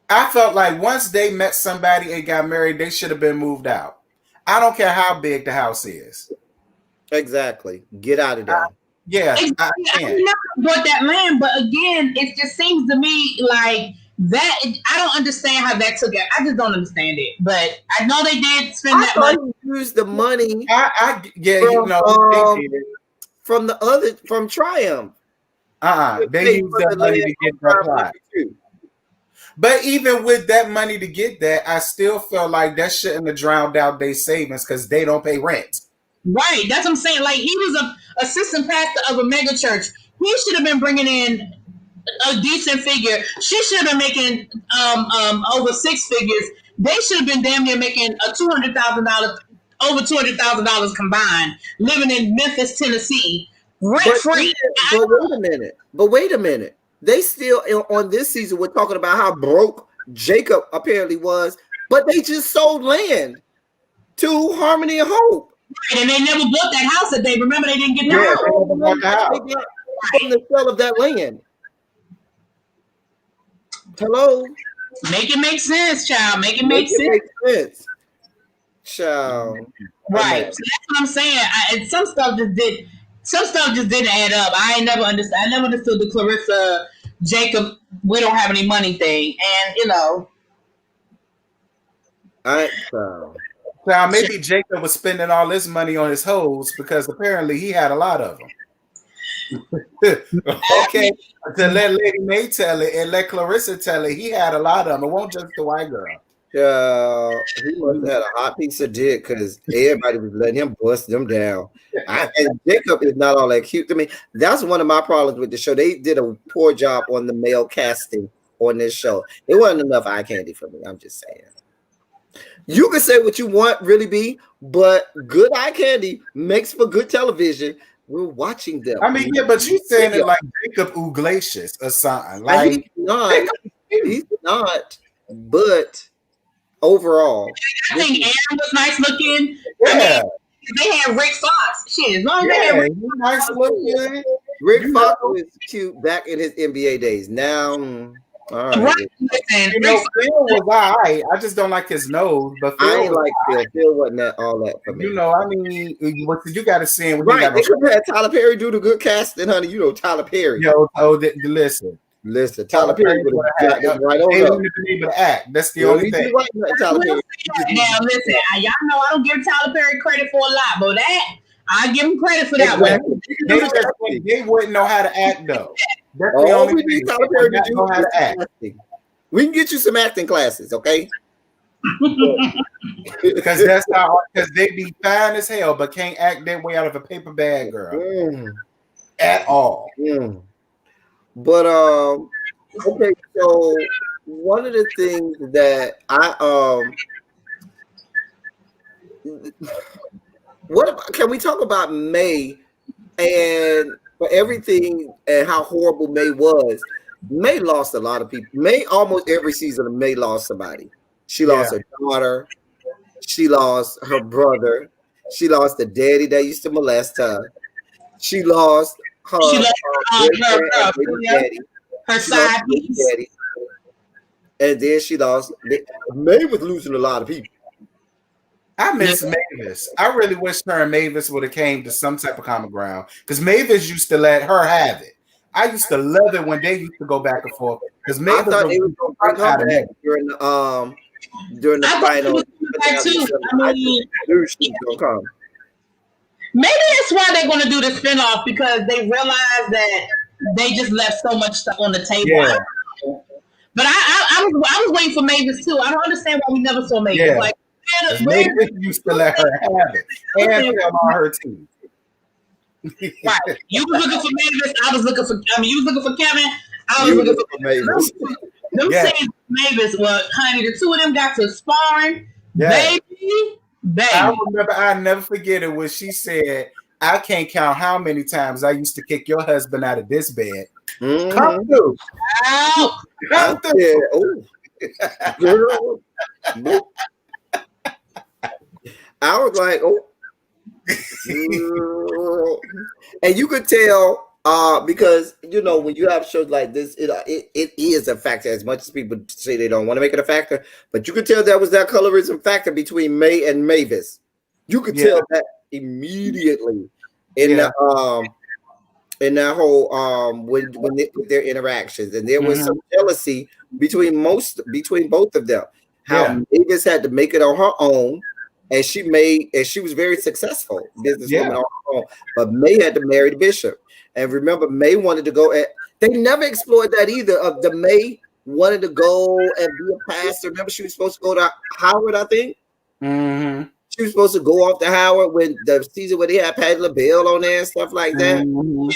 I felt like once they met somebody and got married, they should have been moved out. I don't care how big the house is. Exactly. Get out of there. Yeah, I never bought that land, but again, it just seems to me like that. I don't understand how that took it. I just don't understand it. But I know they did spend that money. Use the money. From Triumph. They used that money to get that plot. But even with that money to get that, I still feel like that shouldn't have drowned out their savings because they don't pay rent. Right, that's what I'm saying. Like, he was a assistant pastor of a mega church. He should have been bringing in a decent figure. She should have been making over six figures. They should have been damn near making a $200,000, over $200,000 combined, living in Memphis, Tennessee, rent free. But wait a minute. They still on this season. We're talking about how broke Jacob apparently was, but they just sold land to Harmony and Hope. Right, and they never bought that house that they remember. They didn't get the house. From the sale of that land. Hello. Make it make sense, child. Make it make sense. Child. Right. So that's what I'm saying. And some stuff just didn't add up. I never understood the Clarissa Jacob, we don't have any money thing. And you know. Now maybe Jacob was spending all this money on his hoes because apparently he had a lot of them. Okay, to let Lady May tell it and let Clarissa tell it, he had a lot of them. It won't just the white girl. He must have had a hot piece of dick because everybody was letting him bust them down. And Jacob is not all that cute to me. That's one of my problems with the show. They did a poor job on the male casting on this show. It wasn't enough eye candy for me. I'm just saying. You can say what you want, really be, but good eye candy makes for good television. We're watching them. I mean, yeah, but you saying it like Jacob Uglesias or something. Like he's not, but overall, I think Aaron was nice looking. Yeah. I mean, they had Rick Fox. Shit, as long as they had Rick nice looking. Rick Fox was cute back in his NBA days. Now, all right. Right. Listen, You know, Phil was all right. I just don't like his nose. But Phil I ain't like Phil. Phil wasn't that all that for me. You know, I mean, what you got to see. Right. They could have had Tyler Perry do the good casting, honey. You know, Tyler Perry. Yo, listen. Listen, Tyler Perry would have got them right on They up. wouldn't have been able to act. That's the only thing. Right, Tyler Perry. Now, listen, y'all know I don't give Tyler Perry credit for a lot, but that, I give him credit for that one. They wouldn't know how to act, though. That's the All only we thing. need Tyler Perry to do Know how is to act. acting. We can get you some acting classes, okay? Because that's how, because they be fine as hell, but can't act their way out of a paper bag, girl. At all. But okay, so one of the things that can we talk about May and for everything and how horrible May was? May lost a lot of people. May almost every season of May lost somebody. She lost her daughter. She lost her brother. She lost the daddy that used to molest her. She lost her daddy. Her side piece. And then she lost. May was losing a lot of people. I miss Mavis. I really wish her and Mavis would have came to some type of common ground because Mavis used to let her have it. I used to love it when they used to go back and forth because Mavis I thought it was going to come back during the final. I knew she was going to come. Maybe that's why they're going to do the spinoff because they realize that they just left so much stuff on the table. Yeah. But I was waiting for Mavis too. I don't understand why we never saw Mavis. Yeah. Like, Mavis used to let her have it and tell on her too. Right. You was looking for Mavis. I was looking for. I mean, you was looking for Kevin. I was looking for Mavis. Them scenes, Mavis. Well, honey, the two of them got to sparring. Yeah. Baby. I remember. I never forget it when she said, "I can't count how many times I used to kick your husband out of this bed." Mm-hmm. Come through. Ow. Come through. Girl. I was like, oh. And you could tell because you know when you have shows like this, it is a factor. As much as people say they don't want to make it a factor, but you could tell there was that colorism factor between May and Mavis. You could tell that immediately in that whole with their interactions, and there was some jealousy between both of them. How Mavis had to make it on her own. And she was very successful businesswoman on her own. But May had to marry the bishop. And remember, May wanted to go they never explored that either. Of the May wanted to go and be a pastor. Remember, she was supposed to go to Howard, I think. Mm-hmm. She was supposed to go off to Howard when the season where they had Patti LaBelle on there and stuff like that. Mm-hmm.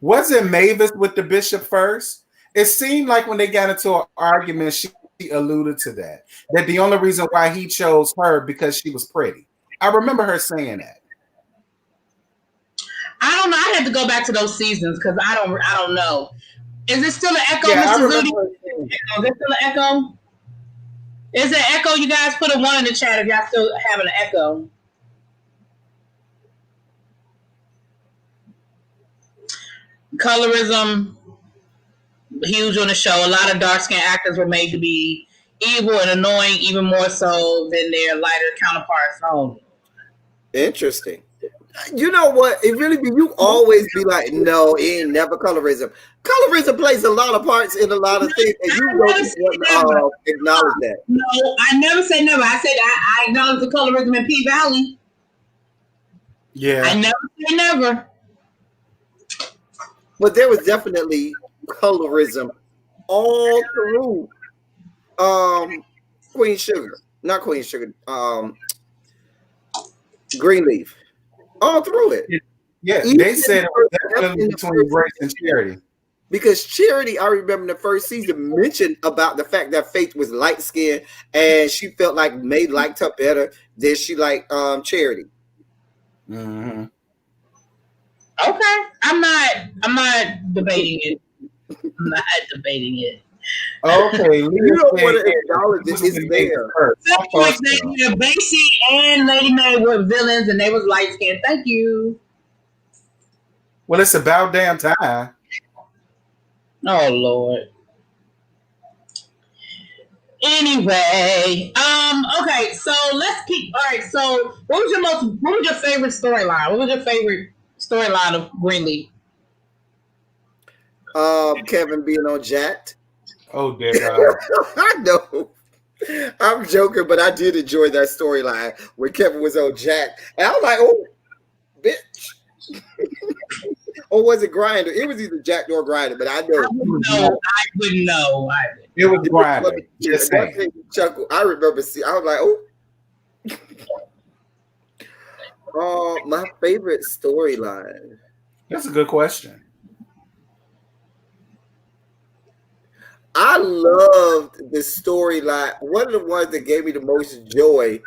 Wasn't Mavis with the bishop first? It seemed like when they got into an argument, she alluded to that the only reason why he chose her because she was pretty. I remember her saying that. I don't know. I had to go back to those seasons because I don't know. Is it still an echo, Yeah, Mr. Zudi? Is it still an echo? Is it an echo? You guys put a 1 in the chat if y'all still having an echo. Colorism, huge on the show. A lot of dark-skinned actors were made to be evil and annoying, even more so than their lighter counterparts. Oh. Interesting. You know what? It really be you always be like, no, it ain't never colorism. Colorism plays a lot of parts in a lot of things, and you don't acknowledge that. No, I never said never. I said I acknowledge the colorism in P Valley. Yeah, I never say never. But there was definitely colorism all through Queen Sugar, not Queen Sugar. Greenleaf, all through it. Yeah, Even they said it was in definitely the between first Grace and season. Charity. Because Charity, I remember in the first season, mentioned about the fact that Faith was light skinned and she felt like May liked her better than she liked Charity. Mm-hmm. Okay, I'm not debating it. I'm not debating it. Okay, You don't want to acknowledge it. It's there. Basie and Lady Mae were villains, and they was light skinned. Thank you. Well, it's about damn time. Oh Lord. Anyway, okay, so let's keep. All right, so what was your favorite storyline? What was your favorite storyline of Greenlee? Kevin being on Jacked. Oh dear God. I know. I'm joking, but I did enjoy that storyline when Kevin was on Jacked. And I was like, oh, bitch. Or was it Grinder? It was either Jacked or Grinder, but I know. I wouldn't know. It was Grinder. Just saying. Chuckle. I remember I was like, oh. My favorite storyline. That's a good question. I loved the storyline. One of the ones that gave me the most joy,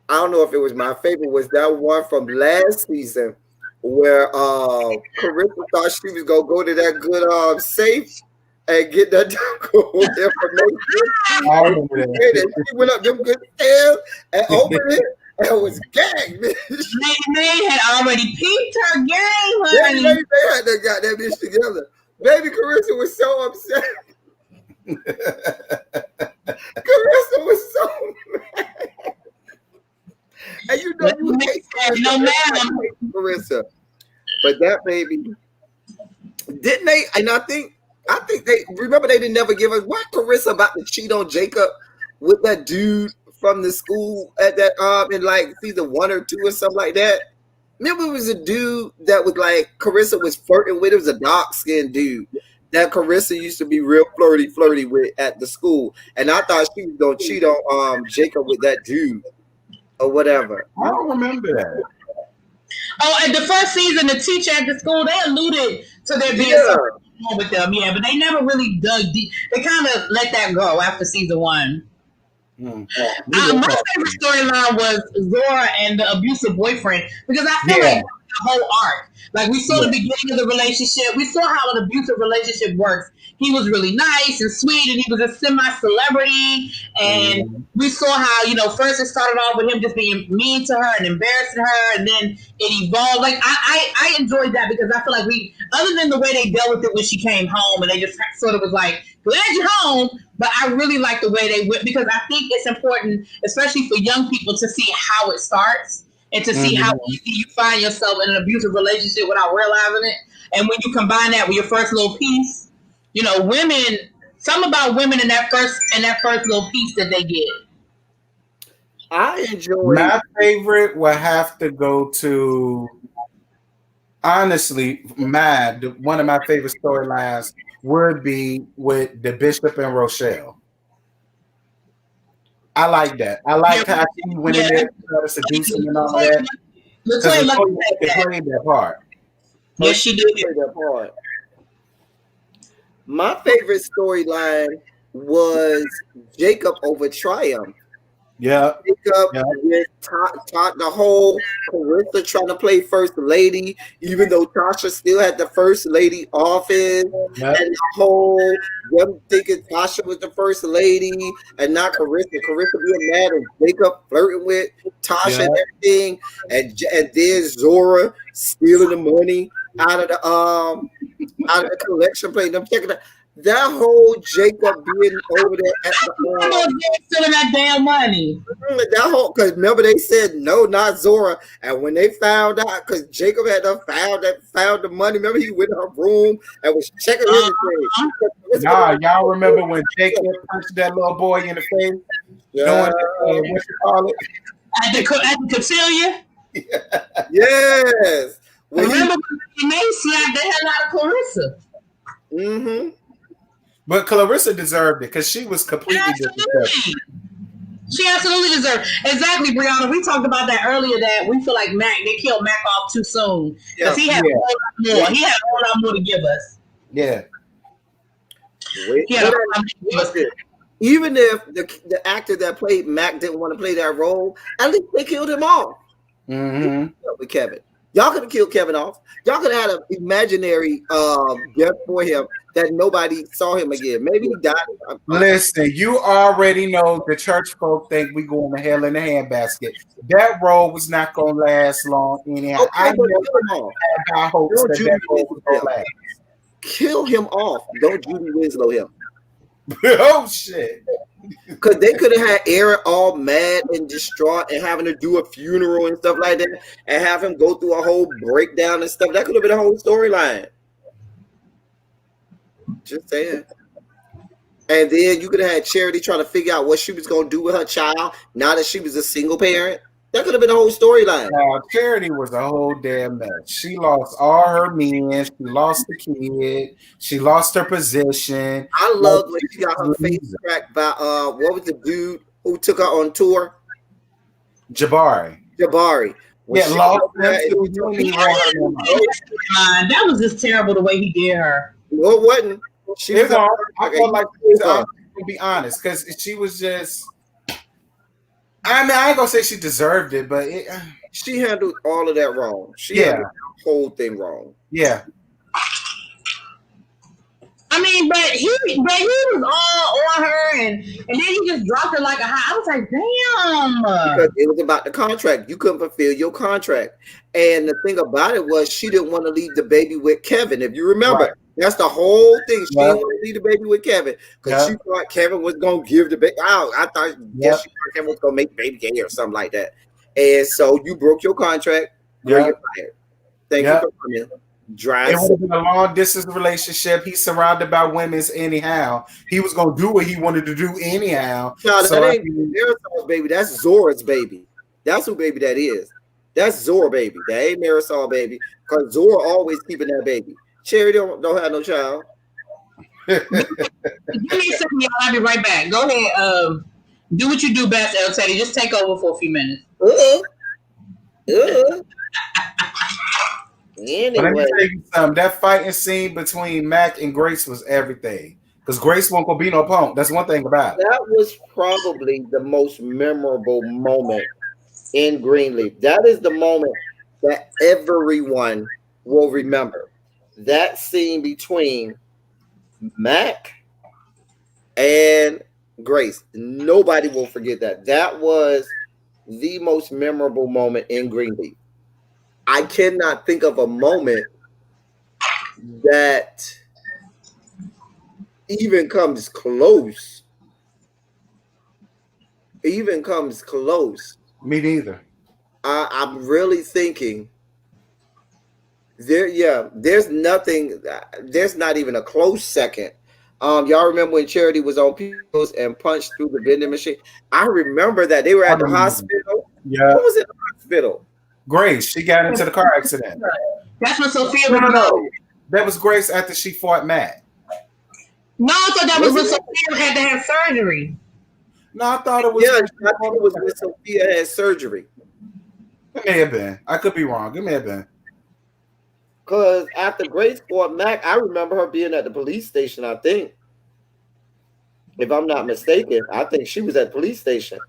I don't know if it was my favorite, was that one from last season where Carissa thought she was going to go to that good safe and get that information. And she went up them good stairs and opened it and was gagged. Lady Mae had already peeped her game, honey. They had to got that bitch together. Baby Carissa was so upset. Carissa was so mad. And you know you hate Carissa. But that baby, didn't they? And I think they remember they didn't never give us what Carissa about to cheat on Jacob with that dude from the school at that in like season 1 or 2 or something like that. Remember it was a dude that was like Carissa was flirting with. It was a dark-skinned dude that Carissa used to be real flirty with at the school. And I thought she was gonna cheat on Jacob with that dude or whatever. I don't remember that. Oh, and the first season, the teacher at the school, they alluded to there being something wrong with them, but they never really dug deep. They kind of let that go after season 1. My favorite storyline was Zora and the abusive boyfriend, because I feel like the whole arc. Like we saw the beginning of the relationship. We saw how an abusive relationship works. He was really nice and sweet, and he was a semi-celebrity. And we saw how, first it started off with him just being mean to her and embarrassing her, and then it evolved. Like I enjoyed that because I feel like other than the way they dealt with it when she came home, and they just sort of was like, glad you're home. But I really like the way they went, because I think it's important, especially for young people, to see how it starts and to see how easy you find yourself in an abusive relationship without realizing it. And when you combine that with your first little piece, something about women in that first little piece that they get. I enjoy. My favorite will have to go to, honestly, one of my favorite storylines would be with the Bishop and Rochelle. I like that. I like how she went in there to try to seduce him and all that. Latoya played that part. Yes, she did that part. My favorite storyline was Jacob over Triumph. Yeah. Jacob with the whole Carissa trying to play first lady, even though Tasha still had the first lady office, and the whole them thinking Tasha was the first lady and not Carissa. Carissa being mad and Jacob flirting with Tasha and everything, and then Zora stealing the money out of the collection plate. And I'm checking that whole Jacob being over there at the stealing that damn money. That whole, because remember they said no, not Zora, and when they found out, because Jacob had found the money. Remember he went in her room and was checking everything. Y'all remember when Jacob punched that little boy in the face? Yeah. What you call it? At the Cecilia? Yes. Remember when they slapped the hell out of Clarissa? Mm-hmm. But Clarissa deserved it because she was completely disrespectful. She absolutely deserved. Exactly, Brianna. We talked about that earlier. That we feel like they killed Mac off too soon because he had a whole lot more. He had a whole lot more to give us. Yeah. Wait, He had a whole lot more to give us. even if the actor that played Mac didn't want to play that role, at least they killed him off. Mm-hmm. With Kevin, y'all could have killed Kevin off. Y'all could have had an imaginary death for him that nobody saw him again. Maybe he died. Listen, you already know the church folk think we going to hell in a handbasket. That role was not going to last long anyhow. Okay, I but never kill him off. had high hopes Don't that Judy that role was going to Winslow last. Kill him off. Don't Judy Winslow him. Oh, shit. Because they could have had Aaron all mad and distraught and having to do a funeral and stuff like that and have him go through a whole breakdown and stuff. That could have been a whole storyline. Just saying. And then you could have had Charity trying to figure out what she was going to do with her child now that she was a single parent. That could have been a whole storyline. Now, Charity was a whole damn mess. She lost all her men. She lost the kid. She lost her position. I love when she got her face cracked by what was the dude who took her on tour? Jabari. When Yeah, lost them too. That was just terrible the way he did her. No, it wasn't. She was I felt like she was, to be honest, because she was just. I mean, I ain't gonna say she deserved it, but she handled all of that wrong. She handled the whole thing wrong. Yeah. I mean, but he was all on her, and then he just dropped her like a hot. I was like, damn. Because it was about the contract. You couldn't fulfill your contract. And the thing about it was she didn't want to leave the baby with Kevin. If you remember, that's the whole thing. She didn't want to leave the baby with Kevin because she thought Kevin was going to give the baby out. I thought, she thought Kevin was going to make baby gay or something like that. And so you broke your contract. You're fired. Thank you for coming. It would have been a long distance relationship. He's surrounded by women anyhow. He was going to do what he wanted to do anyhow. No, that ain't Marisol's baby. That's Zora's baby. That's who baby that is. That's Zora baby. That ain't Marisol baby. Because Zora always keeping that baby. Cherry don't have no child. Give me a second, y'all. I'll be right back. Go ahead. Do what you do best, El Teddy. Just take over for a few minutes. Anyway. Let me tell you something. That fighting scene between Mac and Grace was everything. Because Grace won't go be no punk. That's one thing about it. That was probably the most memorable moment in Greenleaf. That is the moment that everyone will remember. That scene between Mac and Grace. Nobody will forget that. That was the most memorable moment in Greenleaf. I cannot think of a moment that even comes close. Me neither. I'm really thinking there's nothing. There's not even a close second. Y'all remember when Charity was on pills and punched through the vending machine? I remember that they were at the hospital. Yeah. Who was in the hospital? Grace. She got into the car accident. That's what Sophia. No. That was Grace after she fought Matt. No, I thought that was when Sophia had to have surgery. No, I thought it was. Yeah, I think it was when Sophia had surgery. It may have been. I could be wrong. It may have been. Because after Grace fought Mac, I remember her being at the police station, I think. If I'm not mistaken, I think she was at the police station.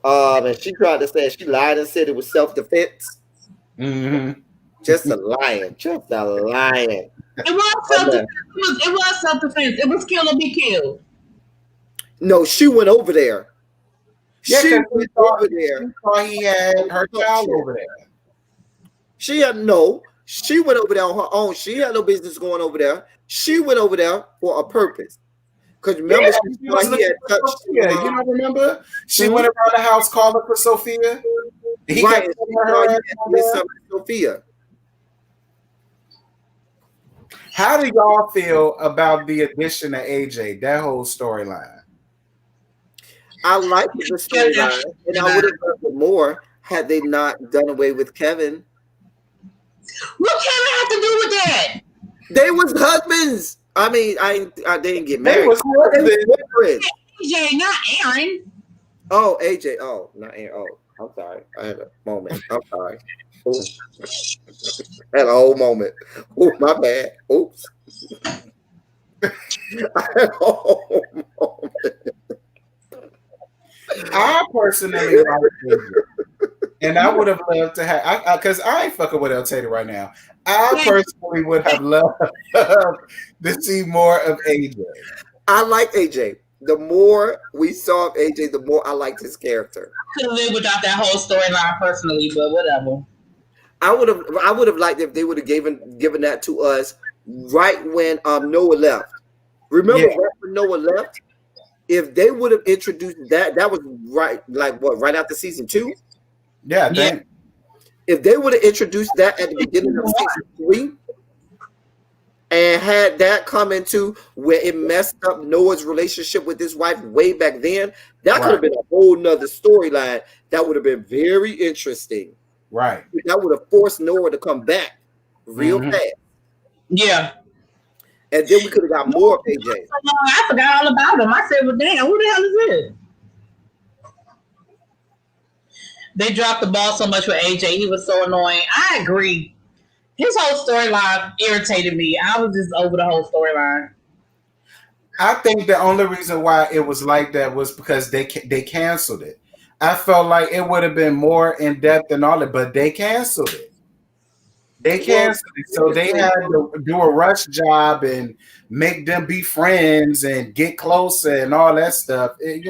And she tried to say, she lied and said it was self-defense. Mm-hmm. Just a lying. It was self-defense. It was self-defense. It was kill or be killed. No, she went over there. Yeah, she went over there. She thought he had her child over there. She went over there on her own. She had no business going over there. She went over there for a purpose. Because remember, he had touched. Yeah, you don't remember? She went around the house calling for Sophia. He right. Sophia. How do y'all feel about the addition of AJ? That whole storyline. I like the storyline, and I would have loved it more had they not done away with Kevin. What Kevin have to do with that? They was husbands. I mean, they didn't get married. They was husbands. AJ, not Aaron. Oh, AJ. Oh, not Aaron. Oh, I'm sorry. I had a moment. I'm sorry. Ooh, I had a whole moment. Oh, my bad. Oops. I had a whole moment. I personally like AJ. And I would have loved to have, because I ain't fucking with El Tater right now. I personally would have loved to see more of AJ. I like AJ. The more we saw of AJ, the more I liked his character. Could live without that whole storyline personally, but whatever. I would have liked if they would have given that to us right when Noah left. Remember right when Noah left? If they would have introduced that was right, like what, right after season 2? Yeah, if they would have introduced that at the beginning of season 3 and had that come into where it messed up Noah's relationship with his wife way back then, that could have been a whole nother storyline that would have been very interesting. Right. That would have forced Noah to come back real fast. Yeah. And then we could have got more of AJ. I forgot all about him. I said, well, damn, who the hell is this? They dropped the ball so much with AJ. He was so annoying. I agree. His whole storyline irritated me. I was just over the whole storyline. I think the only reason why it was like that was because they canceled it. I felt like it would have been more in depth and all that, but they canceled it. They canceled it, so they had to do a rush job and make them be friends and get closer and all that stuff. It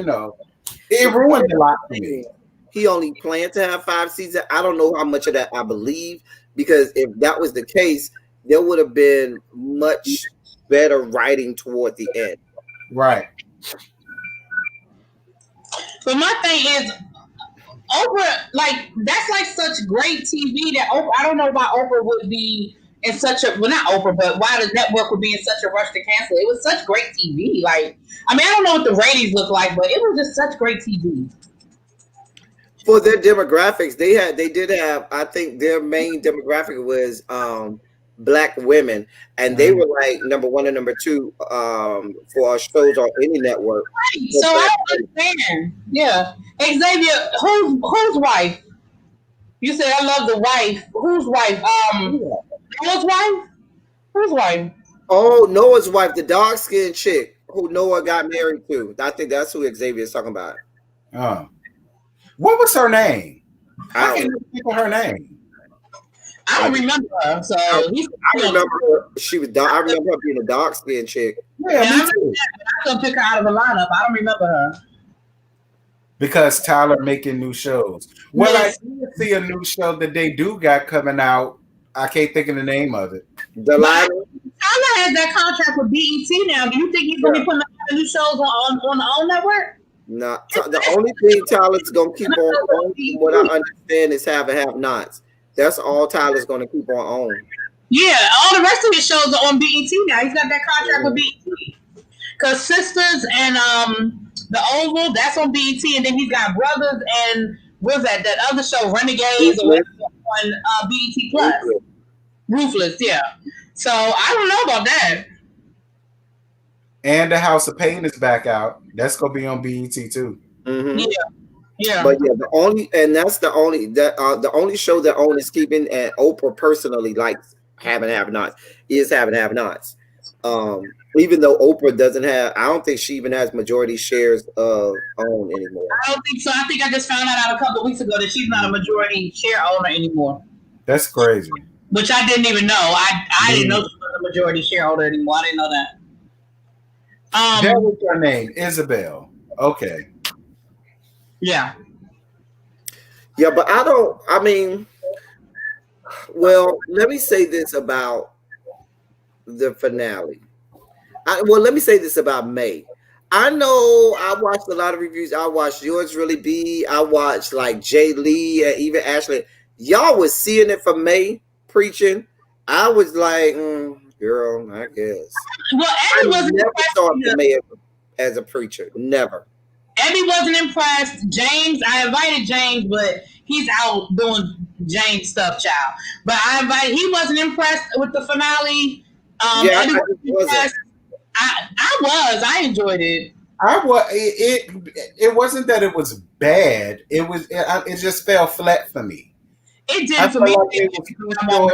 ruined a lot for me. He only planned to have 5 seasons. I don't know how much of that I believe, because if that was the case, there would have been much better writing toward the end. Right. But my thing is, Oprah, like, that's like such great TV that Oprah, I don't know why Oprah would be in such a, well, not Oprah, but why the network would be in such a rush to cancel it. It was such great TV. Like, I mean, I don't know what the ratings look like, but it was just such great TV. For their demographics, they did have, I think their main demographic was Black women, and they were like number 1 and number 2 for shows on any network. Right. So I don't understand. Yeah. Xavier, whose wife? You said I love the wife. Whose wife? Noah's wife? Whose wife? Oh, Noah's wife, the dark-skinned chick who Noah got married to. I think that's who Xavier is talking about. Oh. What was her name? I can't think of her name. I don't remember her. So I remember she was. I remember her being a dark-skinned chick. Yeah, me too. I couldn't pick her out of the lineup. I don't remember her. Because Tyler making new shows. Well, I did see a new show that they do got coming out. I can't think of the name of it. Tyler has that contract with BET now. Do you think he's going to be putting new shows on the own network? No, the only thing Tyler's gonna keep on, from what I understand, is have and have nots. That's all Tyler's gonna keep on. Yeah, all the rest of his shows are on BET now. He's got that contract with BET. Because Sisters and The Oval, that's on BET, and then he's got Brothers and what's that other show, Renegades, or on BET Plus. Ruthless, yeah. So I don't know about that. And The House of Pain is back out. That's gonna be on BET too. Mm-hmm. Yeah. But yeah, the only show that Owen is keeping, and Oprah personally likes have and have nots, is have and have nots. Even though Oprah doesn't have, I don't think she even has majority shares of OWN anymore. I don't think so. I think I just found out a couple of weeks ago that she's not a majority share owner anymore. That's crazy. Which I didn't even know. I didn't know she was a majority shareholder anymore. I didn't know that. That was her name, Isabel. Okay. Yeah. Yeah, but let me say this about the finale. Let me say this about May. I know I watched a lot of reviews. I watched yours, ReallyB. I watched like Jay Lee and even Ashley. Y'all was seeing it for May preaching. I was like, girl, I guess. Well, Eddie wasn't never saw May as a preacher. Never. Eddie wasn't impressed. James, I invited James, but he's out doing James stuff, child. But he wasn't impressed with the finale. Eddie wasn't impressed. I enjoyed it. It wasn't that it was bad. It just fell flat for me. It did I for felt me. like it was too short.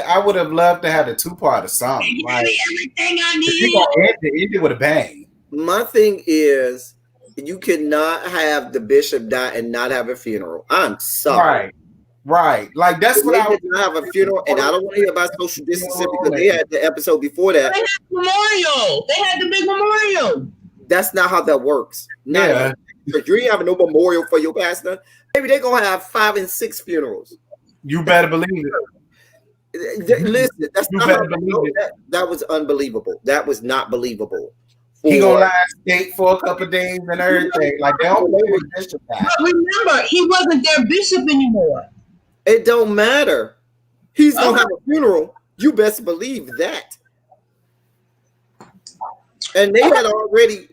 I would have loved to have a 2-part or something. Like, everything I if you need. gonna end it with a bang. My thing is, you cannot have the bishop die and not have a funeral. I'm sorry. Right. Like that's what I did not have a funeral, and I don't want to hear about social distancing because they had the episode before that. They had the memorial. They had the big memorial. That's not how that works. Yeah. You ain't having no memorial for your pastor. Maybe they're gonna have 5 and 6 funerals. You better believe it. Listen, that's not how that was unbelievable. That was not believable. He gonna lie state for a couple of days and everything. Like they don't play with bishop. But remember, he wasn't their bishop anymore. It don't matter. He's gonna have a funeral. You best believe that. And they had already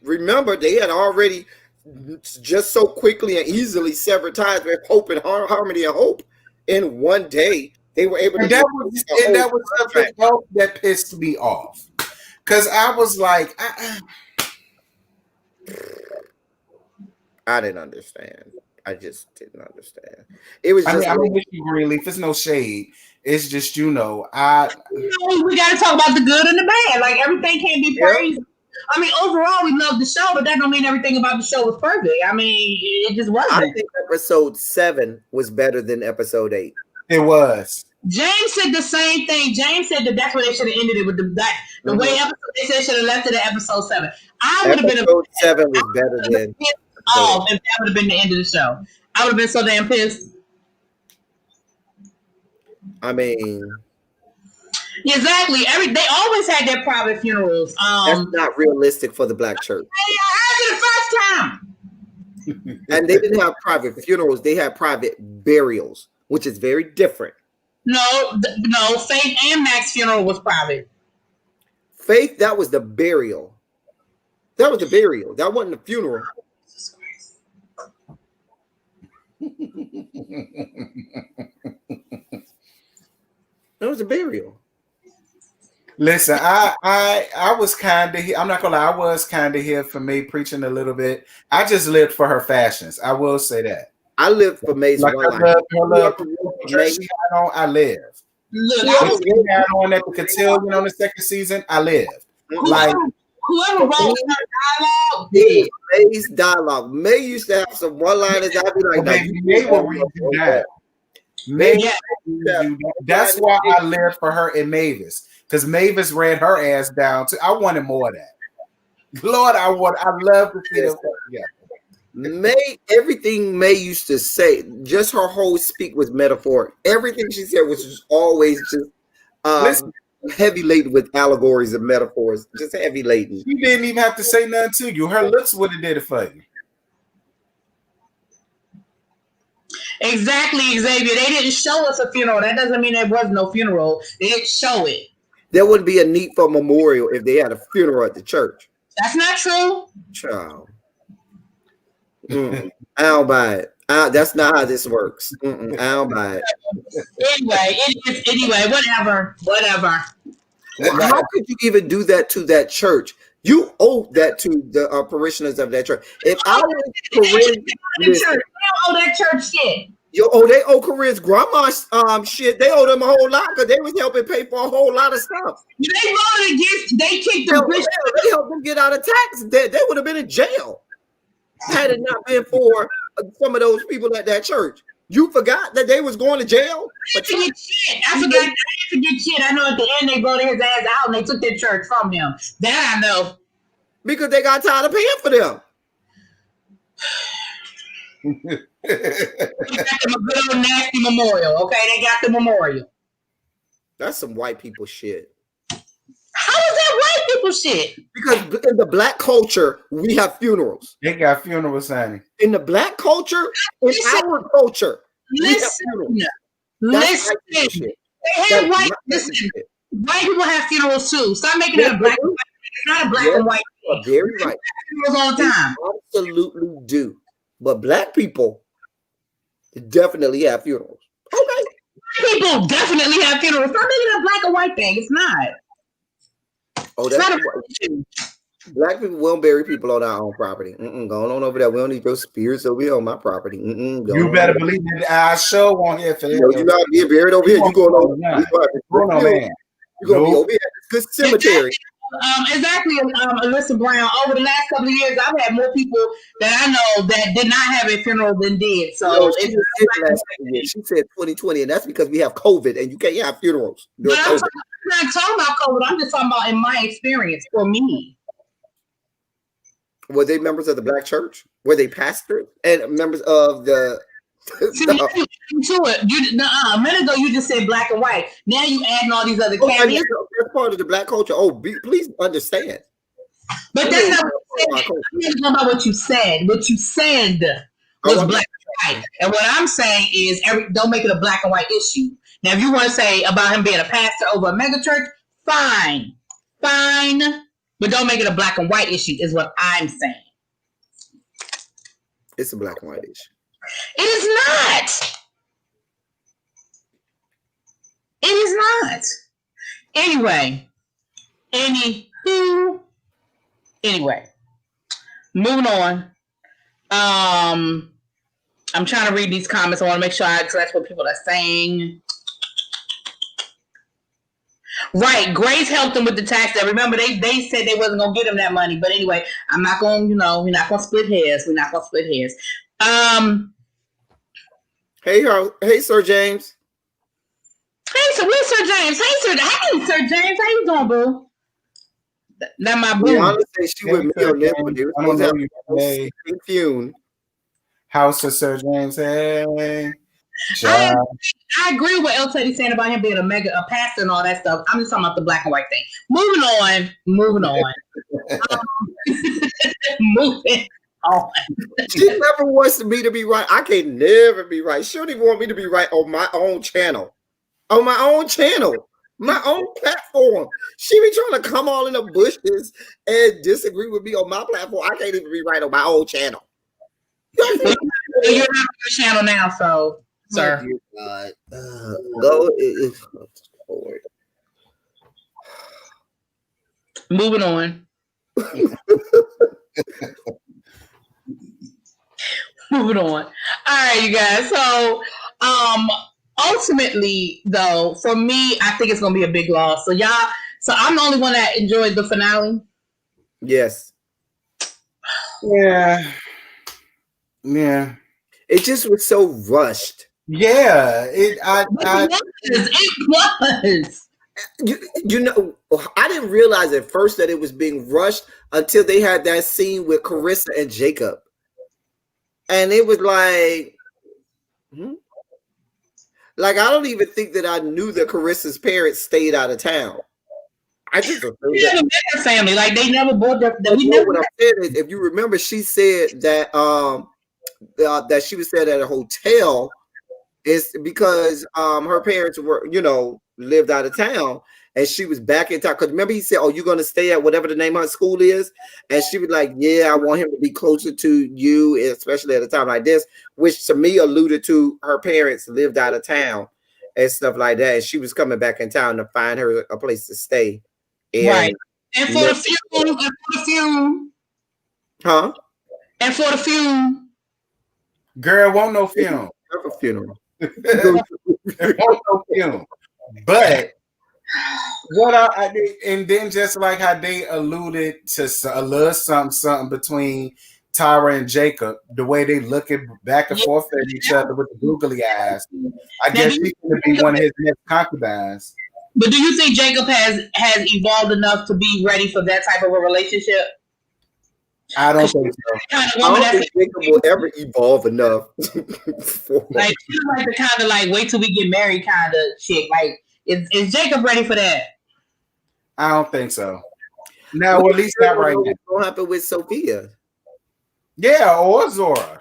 just so quickly and easily severed ties with hope and harmony and hope in one day. They were able to. That was something else that pissed me off. Because I was like, I didn't understand. I just didn't understand. It was just. I mean, Greenleaf. It's no shade. It's just we got to talk about the good and the bad. Like everything can't be praised. I mean, overall, we love the show, but that don't mean everything about the show was perfect. I mean, it just wasn't. I think episode 7 was better than episode 8. It was. James said the same thing. James said that that's where they should have ended it with the way episode. They said should have left it at episode 7. I would have been. Episode 7 was better than. Oh, if that would have been the end of the show, I would have been so damn pissed. I mean, exactly. They always had their private funerals. That's not realistic for the black church. After the first time. And they didn't have private funerals; they had private burials, which is very different. No. Faith and Mac's funeral was private. Faith, that was the burial. That was the burial. That wasn't the funeral. That was a burial. Listen, I was kind of. I'm not gonna lie. I was kind of here for me preaching a little bit. I just lived for her fashions. I will say that. I lived for May's like one I lived. Look, I was on at the cotillion on the second season. I lived. Whoever wrote her dialogue, May's dialogue. May used to have some one-liners. I'd be like, May will read you that. That's why I lived for her in Mavis, because Mavis read her ass down too. I wanted more of that. Lord, I love to see them together. Everything May used to say, just her whole speak was metaphoric. Everything she said was just always just heavy laden with allegories and metaphors, just heavy laden. She didn't even have to say nothing to you. Her looks would have did it for you. Exactly, Xavier. They didn't show us a funeral. That doesn't mean there was no funeral. They didn't show it. There wouldn't be a need for a memorial if they had a funeral at the church. That's not true. Child. I don't buy it. That's not how this works. I don't buy it. Anyway, whatever. How could you even do that to that church? You owe that to the parishioners of that church. If I was Corinne, they don't owe that church shit. They owe Corinne's grandma's shit. They owe them a whole lot because they was helping pay for a whole lot of stuff. They voted against. They kicked the bishop. They helped them get out of tax debt. They would have been in jail had it not been for some of those people at that church. You forgot that they was going to jail? I forget shit. I know at the end they voted his ass out and they took their church from him. That I know. Because they got tired of paying for them. They got them a good old nasty memorial, okay? They got the memorial. That's some white people shit. How is that white people shit? Because in the black culture, we have funerals. They got funerals, honey. In the black culture, our culture, listen. White people have funerals too. Stop making it a black and white. It's not a black and white. Very right. Funerals all the time. They absolutely do. But black people definitely have funerals. Okay. People definitely have funerals. Stop making it a black and white thing. It's not. Oh, that's Black people won't bury people on our own property. Going on over there. We don't need your spirits over here on my property. You better believe that our show on here for that. No, you're not being buried over here. You going on? Man. You're gonna be over here at this good cemetery. Exactly, Alyssa Brown. Over the last couple of years, I've had more people that I know that did not have a funeral than did. So she said 2020, and that's because we have COVID, and you can't have funerals. I'm not talking about COVID. I'm just talking about in my experience for me. Were they members of the Black church? Were they pastors and members of the? A minute ago you just said black and white. Now you adding all these other caveats. That's part of the Black culture. Please understand. But that's not about what you said. What you said was black and white. And what I'm saying is, don't make it a black and white issue. Now, if you want to say about him being a pastor over a mega church, fine. But don't make it a black and white issue, is what I'm saying. It's a black and white issue. It is not. It is not. Anyway, moving on. I'm trying to read these comments. I want to make sure that's what people are saying. Right, Grace helped them with the tax debt. Remember, they said they wasn't gonna get him that money. But anyway, I'm not going. We're not gonna split hairs. Hey, Sir James. Where's Sir James? Hey, Sir James. How you doing, boo? That my boo. Honestly, she with me on this one. I don't know you. Fume. House of Sir James. Hey. I agree with what El Teddy's saying about him being a pastor and all that stuff. I'm just talking about the black and white thing. Moving on. Moving on. She never wants me to be right. I can never be right. She don't even want me to be right on my own channel. My own platform. She be trying to come all in the bushes and disagree with me on my platform. I can't even be right on my own channel. You're not on your channel now, so sir. Go. Moving on. Moving on. All right, you guys. So, ultimately, though, for me, I think it's gonna be a big loss. So I'm the only one that enjoyed the finale. Yes. Yeah. It just was so rushed. Yeah, it was. You know, I didn't realize at first that it was being rushed until they had that scene with Carissa and Jacob, and it was like, like I don't even think that I knew that Carissa's parents stayed out of town. I just never met her family. Like they never bought their. What I'm saying is, if you remember, she said that that she was staying at a hotel. It's because her parents were, lived out of town, and she was back in town. Because remember, he said, "Oh, you're going to stay at whatever the name of her school is," and she was like, "Yeah, I want him to be closer to you, especially at a time like this," which to me alluded to her parents lived out of town and stuff like that. And she was coming back in town to find her a place to stay. Right, and for the funeral, huh? And for the funeral, girl, won't no funeral. Funeral. But what I did, and then just like how they alluded to a little something between Tyra and Jacob, the way they looking back and forth at each other with the googly eyes. I guess she's going to be one of his next concubines. But do you think Jacob has evolved enough to be ready for that type of a relationship? I don't think so. I don't think Jacob will ever evolve enough. Like she's like the kind of like wait till we get married kind of chick. Like is Jacob ready for that? I don't think so. No, well, at least not right now. What's going to happen with Sophia? Yeah, or Zora.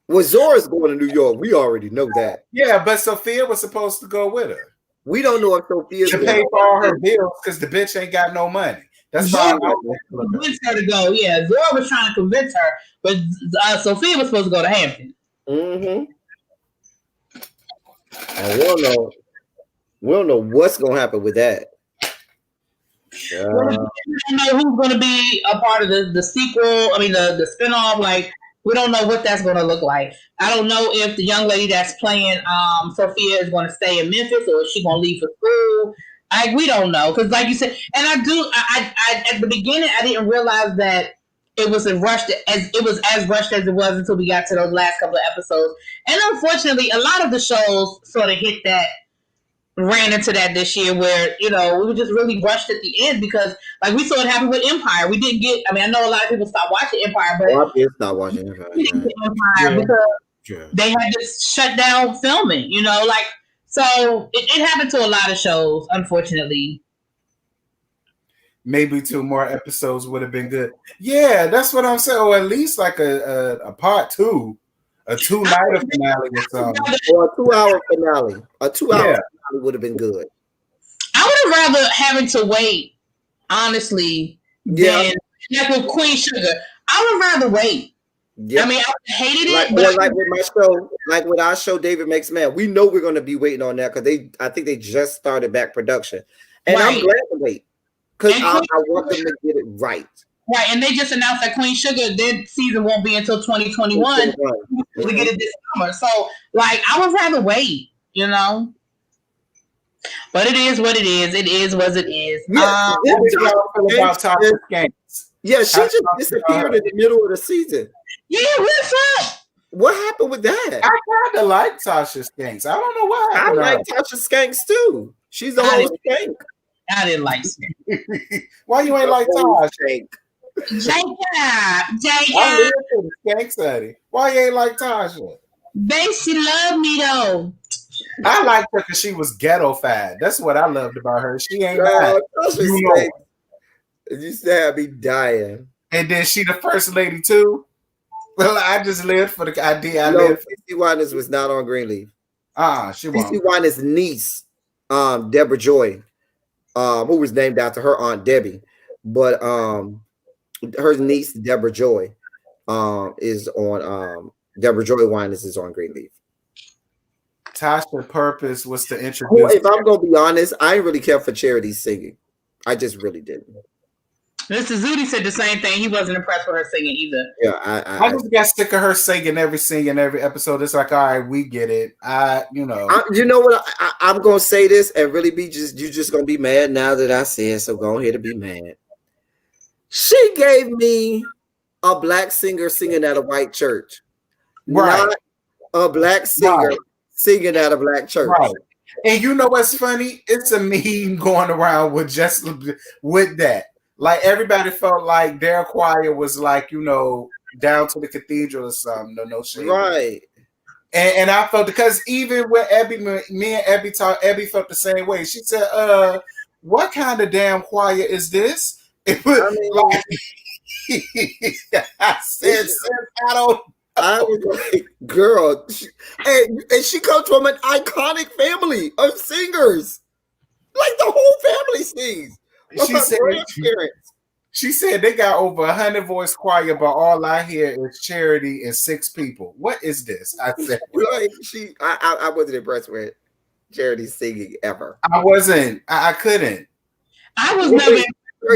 Well, Zora's going to New York. We already know that. Yeah, but Sophia was supposed to go with her. We don't know if Sophia's to pay for all her bills because the bitch ain't got no money. That's Zora convinced her to go. Yeah, Zora was trying to convince her, but Sophia was supposed to go to Hampton. Mm-hmm. And we don't know what's gonna happen with that. Well, we don't know who's going to be a part of the sequel. I mean, the spinoff. Like, we don't know what that's going to look like. I don't know if the young lady that's playing Sophia is going to stay in Memphis or is she going to leave for school. We don't know because, like you said, and I at the beginning I didn't realize that it was as rushed as it was until we got to those last couple of episodes. And unfortunately, a lot of the shows sort of ran into that this year where, we were just really rushed at the end because, like, we saw it happen with Empire. We didn't get, I know a lot of people stopped watching Empire, but I did stop watching Empire because they had to shut down filming, so it happened to a lot of shows, unfortunately. Maybe 2 more episodes would have been good. Yeah, that's what I'm saying. Or at least like a part 2, a 2-nighter finale or something. Or a 2-hour finale. A 2-hour finale would have been good. I would have rather having to wait, honestly, than like with Queen Sugar. I would rather wait. Yep. I hated it. Like with our show, David Makes Man, we know we're going to be waiting on that because I think they just started back production. And I'm glad to wait. Because I want them to get it right. Right, and they just announced that Queen Sugar, their season won't be until 2021 to get it this summer. So, I would rather wait, But it is what it is. It is what it is. Yeah, she just disappeared in the middle of the season. Yeah, what's up? What happened with that? I kind of like Tasha Skanks. I don't know what happened. I like Tasha Skanks too. She's the whole skank. I didn't like Skank. Why you ain't like Tasha? Jacob. I'm for the Skanks, Eddie. Why you ain't like Tasha? Babe, she loved me though. I liked her because she was ghetto-fied. That's what I loved about her. She ain't bad. You still have me dying. And then she the first lady too. Well, I just lived for the idea. CeCe Winans was not on Greenleaf. She was. CeCe Winans' niece, Deborah Joy, who was named after her aunt Debbie, but her niece Deborah Joy is on. Deborah Joy Winans is on Greenleaf. Tasha's purpose was to introduce. Well, if I'm gonna be honest, I didn't really care for Charity singing. I just really didn't. Mr. Zudi said the same thing. He wasn't impressed with her singing either. Yeah, I just got sick of her singing every episode. It's like, all right, we get it. You know what? I'm gonna say this and really be you just gonna be mad now that I said so. Go ahead and be mad. She gave me a black singer singing at a white church, right? Not a black singer singing at a black church, right? And you know what's funny? It's a meme going around with that. Like everybody felt like their choir was like, down to the cathedral or something. No shit. Right. And I felt because even with me and Abby talked, Abby felt the same way. She said, what kind of damn choir is this? It was I said, I was like, girl, and she comes from an iconic family of singers. Like the whole family sings. She said they got over 100 voice choir, but all I hear is Charity and 6 people. What is this? I said, I wasn't impressed with Charity singing ever. I wasn't. I couldn't. I was never.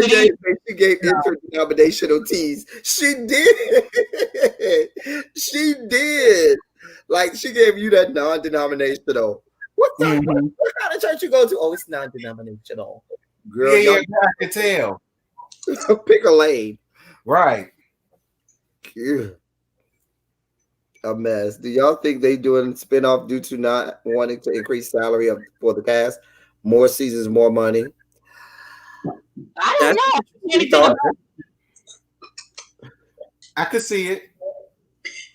She gave interdenominational teas. She did. She did. Like she gave you that non-denominational. What kind of church you go to? Oh, it's non-denominational. Girl, I can tell. Pick a lane. Right. Yeah. A mess. Do y'all think they doing spinoff due to not wanting to increase salary for the cast? More seasons, more money. I don't know. I could see it.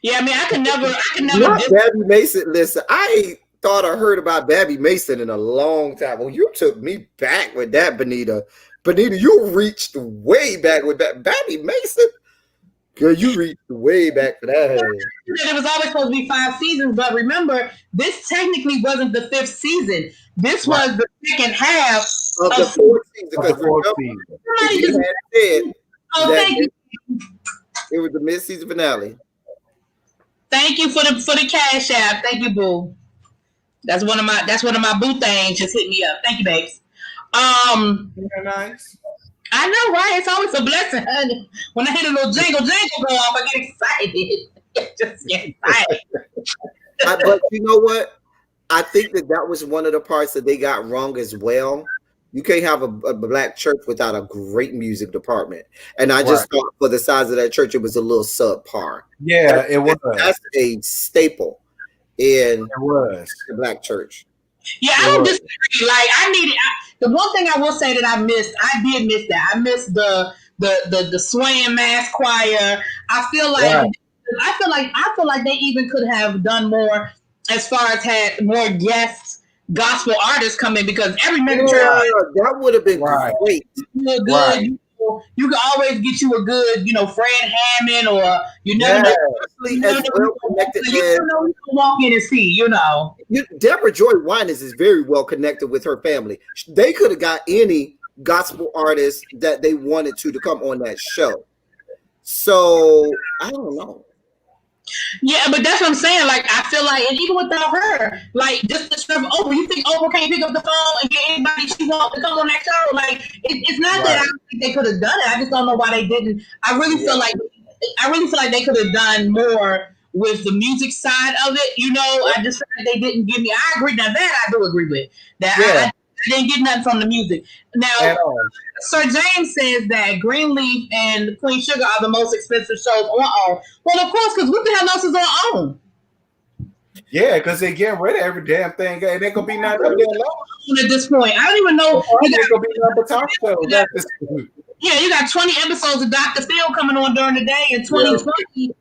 Yeah, I could never. Not Babby Mason. Listen, I ain't thought I heard about Babby Mason in a long time. Well, you took me back with that, Benita. Benita, you reached way back with that. Babby Mason. Girl, you reached way back for that. It was always supposed to be 5 seasons, but remember, this technically wasn't the 5th season. This was the second half of the 4th season. Because thank you. It was the mid-season finale. Thank you for the cash app. Thank you, boo. That's one of my boo things. Just hit me up. Thank you, babes. Nice. I know, right? It's always a blessing, honey. When I hear the little jingle go off, I get excited. Just get excited. But you know what? I think that was one of the parts that they got wrong as well. You can't have a black church without a great music department. And I just thought for the size of that church, it was a little subpar. Yeah, it was. That's a staple in the black church. Yeah, I don't disagree. Like the one thing I will say that I did miss that. I missed the swaying mass choir. I feel like they even could have done more as far as had more guest gospel artists come in, because every mega church that would have been great. Good. Right. You can always get you a good, Fred Hammond, or as well connected as walk in and see, Deborah Joy Winans is very well connected with her family. They could have got any gospel artist that they wanted to come on that show. So I don't know. Yeah, but that's what I'm saying. Like, I feel like, and even without her, like, just the stuff of Oprah, you think Oprah can't pick up the phone and get anybody she wants to come on that show? Like, it's not that I don't think they could have done it. I just don't know why they didn't. I really feel like they could have done more with the music side of it. I just feel like they didn't give me. I agree. Now that I do agree with that. Yeah. I didn't get nothing from the music. Now, Sir James says that Greenleaf and Queen Sugar are the most expensive shows on OWN. Well, of course, because what the hell else is on OWN? Yeah, because they get rid of every damn thing. And they're going to be not up there long. At this point, I don't even know. They're going to be on the talk show. Yeah, you got 20 episodes of Dr. Phil coming on during the day, and 2020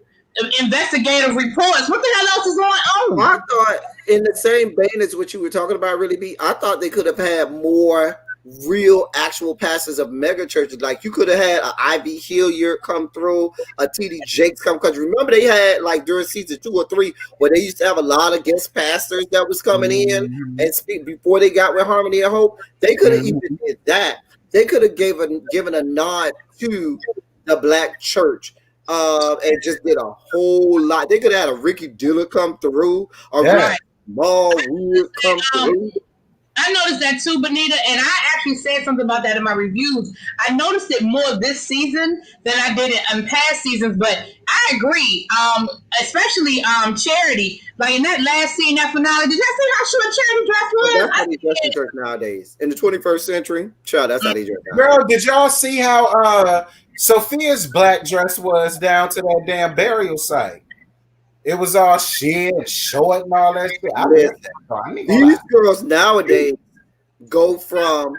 investigative reports. What the hell else is going on? I thought, in the same vein as what you were talking about, I thought they could have had more real actual pastors of mega churches. Like, you could have had an Ivy Hilliard come through, a TD Jakes come. Because remember, they had, like, during season 2 or 3, where they used to have a lot of guest pastors that was coming in and speak before they got with Harmony and Hope. They could have even did that. They could have given a nod to the black church. And just did a whole lot. They could have had a Ricky Diller come through, or Small Wood come through. I noticed that too, Benita, and I actually said something about that in my reviews. I noticed it more this season than I did it in past seasons, but I agree. Especially Charity. Like in that last scene, that finale, did y'all see how short Charity dress was? That's how they dress in church nowadays. In the 21st century, child, that's how they dress nowadays. Girl, did y'all see how Sophia's black dress was down to that damn burial site? It was all shit and short and all that shit. These girls nowadays go from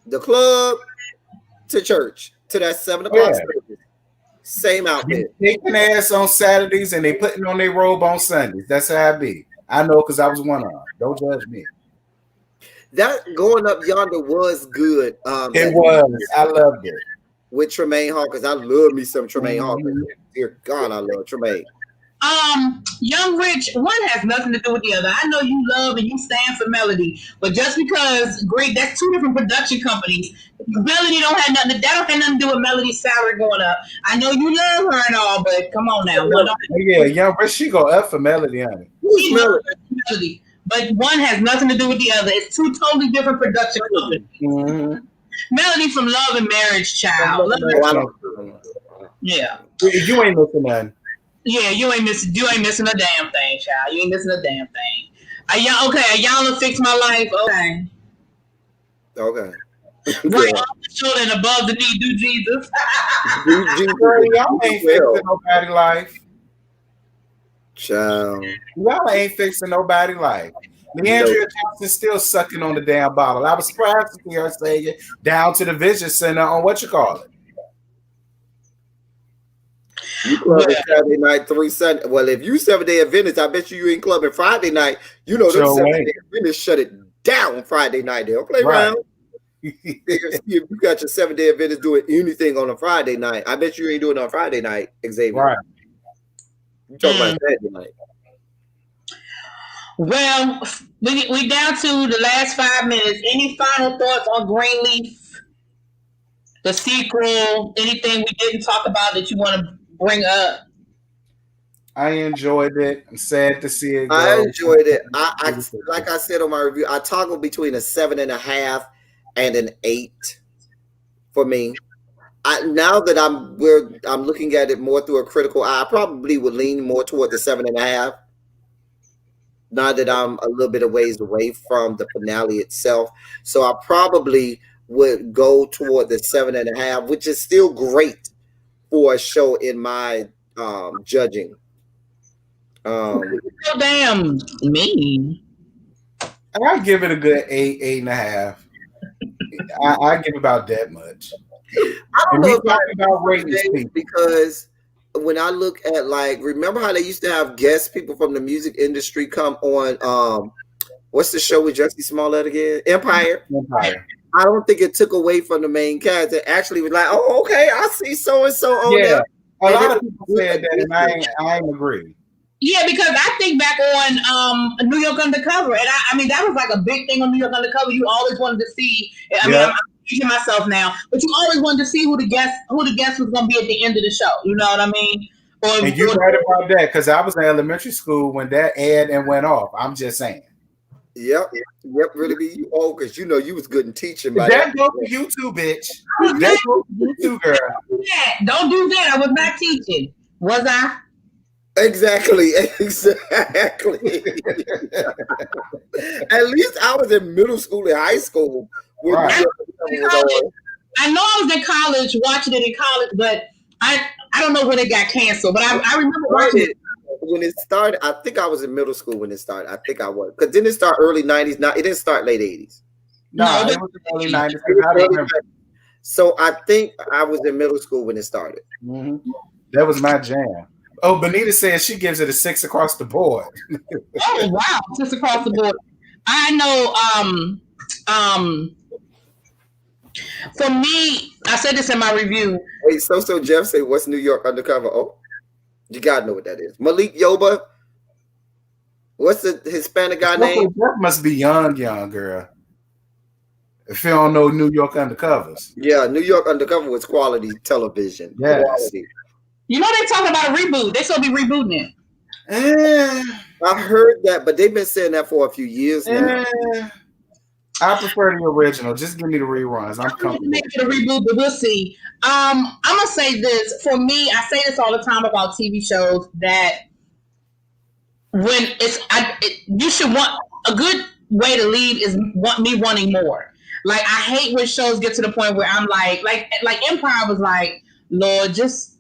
the club to church to that 7 o'clock service. Same outfit. They kicking ass on Saturdays and they putting on their robe on Sundays. That's how I be. I know because I was one of them. Don't judge me. That Going Up Yonder was good. It was. I loved it. With Tremaine Hall, because I love me some Tremaine Hall. Dear God, I love Tremaine. Young Rich, one has nothing to do with the other. I know you love and you stand for Melody, but just because that's 2 different production companies. Melody don't have nothing to do with Melody's salary going up. I know you love her and all, but come on now. Young Rich, she go up for Melody, honey. Who's Melody? But one has nothing to do with the other. It's 2 totally different production companies. Melody from Love and Marriage, child. Yeah. You ain't missing none. Yeah, you ain't missing a damn thing, child. You ain't missing a damn thing. Ayala fix my life. Okay. Right off the shoulder and above the knee, do Jesus. Y'all ain't fixing nobody life. Child. Y'all ain't fixing nobody life. Leandria Johnson still sucking on the damn bottle. I was surprised to see her say it down to the Vision Center on what you call it. You clubbing Saturday night, 3 Sunday. Well, if you 7-day Adventist, I bet you ain't clubbing Friday night. You know them 7-day Adventists shut it down Friday night. They don't play around. If you got your 7-day Adventist doing anything on a Friday night, I bet you ain't doing it on Friday night, Xavier. Right. You talking about Saturday night. Well, we down to the last 5 minutes. Any final thoughts on Greenleaf, the sequel, anything we didn't talk about that you want to bring up? I enjoyed it. I'm sad to see it go. I enjoyed it. I like I said on my review, I toggle between a 7.5 and an 8. for me. Now that I'm looking at it more through a critical eye, I probably would lean more toward the 7.5. Now that I'm a little bit of ways away from the finale itself, so I probably would go toward the 7.5, which is still great for a show in my judging. So damn mean. I give it a good 8.5. I give about that much. I don't know if I about ratings because when I look at, like, remember how they used to have guest people from the music industry come on what's the show with Jussie Smollett again? Empire. I don't think it took away from the main cast. It actually was like, oh, okay, I see so and so on there. A lot of people said that, and I ain't agree. Yeah, because I think back on New York Undercover, and I mean that was like a big thing on New York Undercover. You always wanted to see. I mean, I'm teaching myself now, but you always wanted to see who the guest was going to be at the end of the show. You know what I mean? And you're right about that, because I was in elementary school when that ad and went off. I'm just saying. Yep, really be you old, because you know you was good in teaching. That goes for you too, bitch. That goes for you too, girl. Don't do that. I was not teaching. Was I? Exactly. At least I was in middle school and high school. Right. I know I was in college, watching it in college, but I don't know when it got canceled. But I remember watching it. When it started, I think I was in middle school when it started. I think I was. Because didn't it start early 90s? No, it didn't start late 80s. No, it was early 90s. So I think I was in middle school when it started. Mm-hmm. That was my jam. Oh, Benita says she gives it a 6 across the board. Oh, wow. 6 across the board. I know, for me, I said this in my review. Hey, so Jeff say, what's New York Undercover? Oh, you gotta know what that is. Malik Yoba. What's the Hispanic guy name? That must be young girl. If you don't know New York Undercovers. Yeah, New York Undercover was quality television. Yeah. You know they're talking about a reboot. They're supposed to be rebooting it. I heard that, but they've been saying that for a few years now. I prefer the original. Just give me the reruns. I'm comfortable. Make it a reboot, but we'll see. I'm gonna say this. For me, I say this all the time about TV shows, that when you should want a good way to lead is wanting more. Like, I hate when shows get to the point where I'm like Empire was like, Lord, just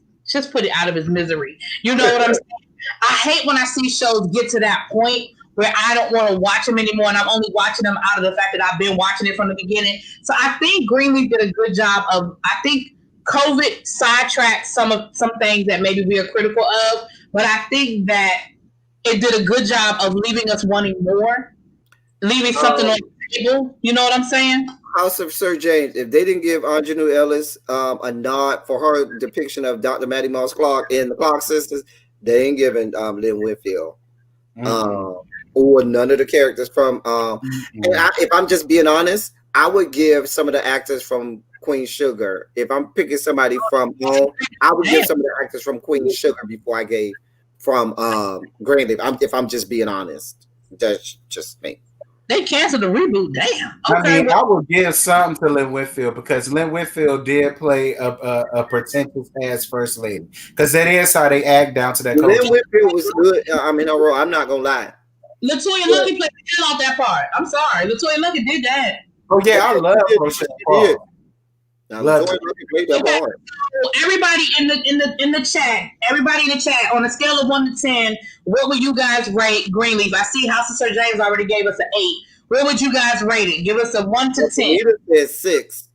put it out of his misery. You know what I'm saying? I hate when I see shows get to that point where I don't want to watch them anymore, and I'm only watching them out of the fact that I've been watching it from the beginning. So I think Greenleaf did a good job of, I think COVID sidetracked some things that maybe we are critical of, but I think that it did a good job of leaving us wanting more, leaving something on the table. You know what I'm saying? House of Sir James, if they didn't give Anjanou Ellis a nod for her depiction of Dr. Maddie Moss Clark in the Clark Sisters, they ain't giving Lynn Whitfield. Or none of the characters from and if I'm just being honest, I would give some of the actors from Queen Sugar. If I'm picking somebody from home, I would give some of the actors from Queen Sugar before I gave from Greenleaf. If I'm just being honest. That's just me. They canceled the reboot. Damn. Okay, I mean, I would give something to Lynn Whitfield, because Lynn Whitfield did play a pretentious ass first lady. Because that is how they act down to that. Lynn Whitfield was good. I mean, I'm not gonna lie. LaToya Luckett played the hell out that part. I'm sorry, LaToya Luckett did that. Oh yeah, I love Rochelle Paul. Everybody in the chat, on a scale of 1 to 10, what would you guys rate Greenleaf? I see House of Sir James already gave us an 8. Where would you guys rate it? Give us a 1 to 10. Benita said 6.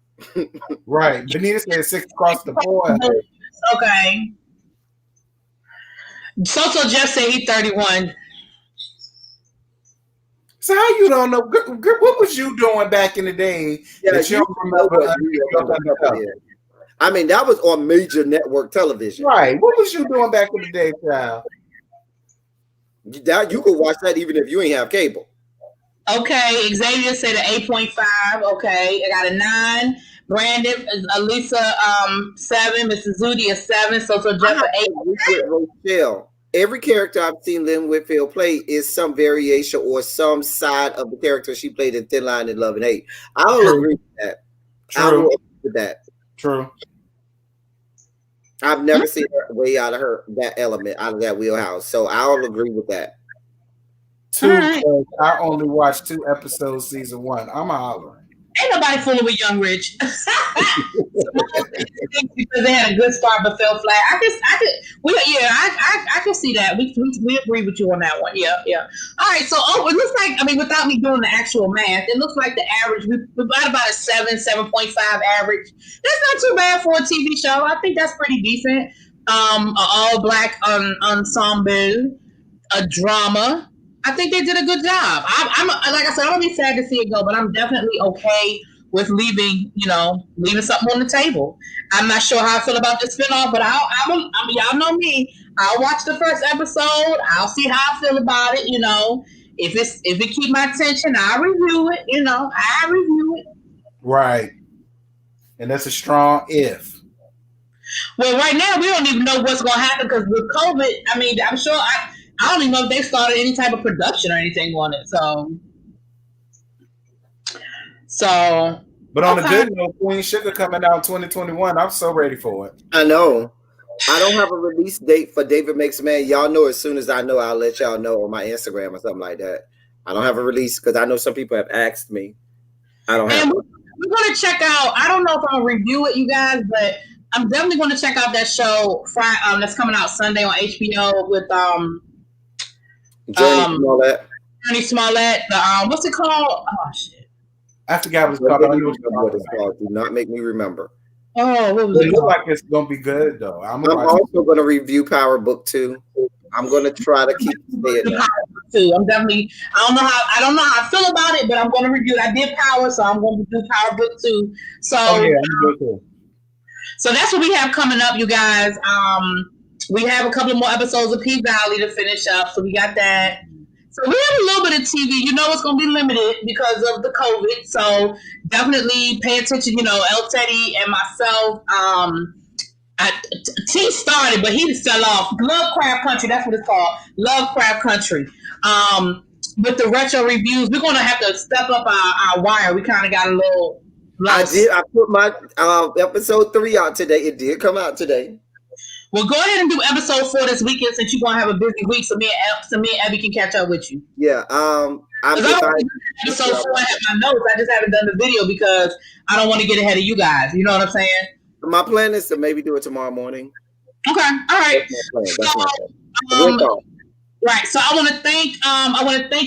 Right. Benita said 6 across the board. Okay. So Jeff said he's 31. So how you don't know? What was you doing back in the day that you don't remember? I mean, that was on major network television. Right. What was you doing back in the day, child? You could watch that even if you ain't have cable. Okay. Xavier said an 8.5. Okay. I got a 9. Brandon, Alisa, 7. Mrs. Zudi is 7. So Jeff an 8. Rochelle. Every character I've seen Lynn Whitfield play is some variation or some side of the character she played in Thin Line in Love and Hate. I don't agree with that. True. I don't agree with that. True. I've never seen her way out of that element, out of that wheelhouse. So I'll agree with that. Right. I only watched 2 episodes season 1. I'm hollering. Ain't nobody fooling with Young Rich. Because they had a good start but fell flat. I can see that. We agree with you on that one. Yeah. All right. So it looks like, I mean, without me doing the actual math, it looks like the average we got about a 7.5 average. That's not too bad for a TV show. I think that's pretty decent. An all black ensemble, a drama. I think they did a good job. I'm like I said, I'm gonna be sad to see it go, but I'm definitely okay with leaving something on the table. I'm not sure how I feel about the spinoff, but y'all know me. I'll watch the first episode. I'll see how I feel about it. If it keep my attention, I'll review it. I review it. Right, and that's a strong if. Well, right now we don't even know what's gonna happen because with COVID. I mean, I'm sure I don't even know if they started any type of production or anything on it. So. But on a good note, Queen Sugar coming out in 2021. I'm so ready for it. I know. I don't have a release date for David Makes a Man. Y'all know as soon as I know, I'll let y'all know on my Instagram or something like that. I don't have a release because I know some people have asked me. I don't have. We're going to check out. I don't know if I'm going to review it, you guys, but I'm definitely going to check out that show that's coming out Sunday on HBO with Journey Smollett. Journey Smollett. What's it called? Oh shit! I forgot what it's called. Do not make me remember. Oh, what was it? It looks like it's gonna be good though. I'm also going to review Power Book 2. I'm going to try to keep saying that. I'm definitely. I don't know how I feel about it, but I'm going to review it. I did Power, so I'm going to do Power Book 2. So, so that's what we have coming up, you guys. We have a couple more episodes of P-Valley to finish up, so we got that. So we have a little bit of TV. It's going to be limited because of the COVID. So definitely pay attention. El Teddy and myself. T started, but he just fell off. Lovecraft Country, that's what it's called. Lovecraft Country. With the retro reviews, we're going to have to step up our wire. We kind of got a little lost. I put my episode 3 out today. It did come out today. Well, go ahead and do episode 4 this weekend since you're going to have a busy week, so me and Abby can catch up with you. Yeah. I'm episode 4 I have my notes. I just haven't done the video because I don't want to get ahead of you guys. You know what I'm saying? My plan is to maybe do it tomorrow morning. Okay. All right. That's my plan. Right. So I want to thank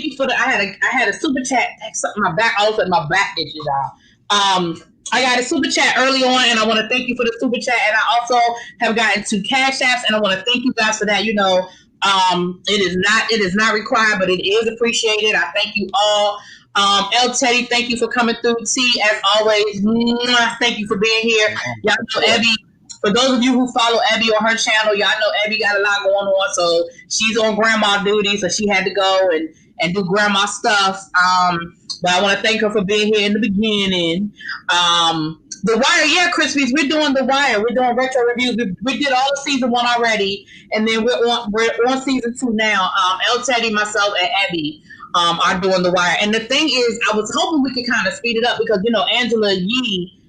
you for I had a super chat. My back, all of a sudden my back itches out. I got a super chat early on, and I want to thank you for the super chat. And I also have gotten 2 cash apps, and I want to thank you guys for that. It is not required, but it is appreciated. I thank you all. El Teddy, thank you for coming through. T, as always, thank you for being here. Y'all know Abby. For those of you who follow Abby on her channel, y'all know Abby got a lot going on, so she's on grandma duty, so she had to go and do grandma stuff. But I want to thank her for being here in the beginning. The Wire, Crispies, we're doing The Wire. We're doing retro reviews. We did all of season 1 already, and then we're on season 2 now. El Teddy, myself, and Abby are doing The Wire. And the thing is, I was hoping we could kind of speed it up because Angela Yee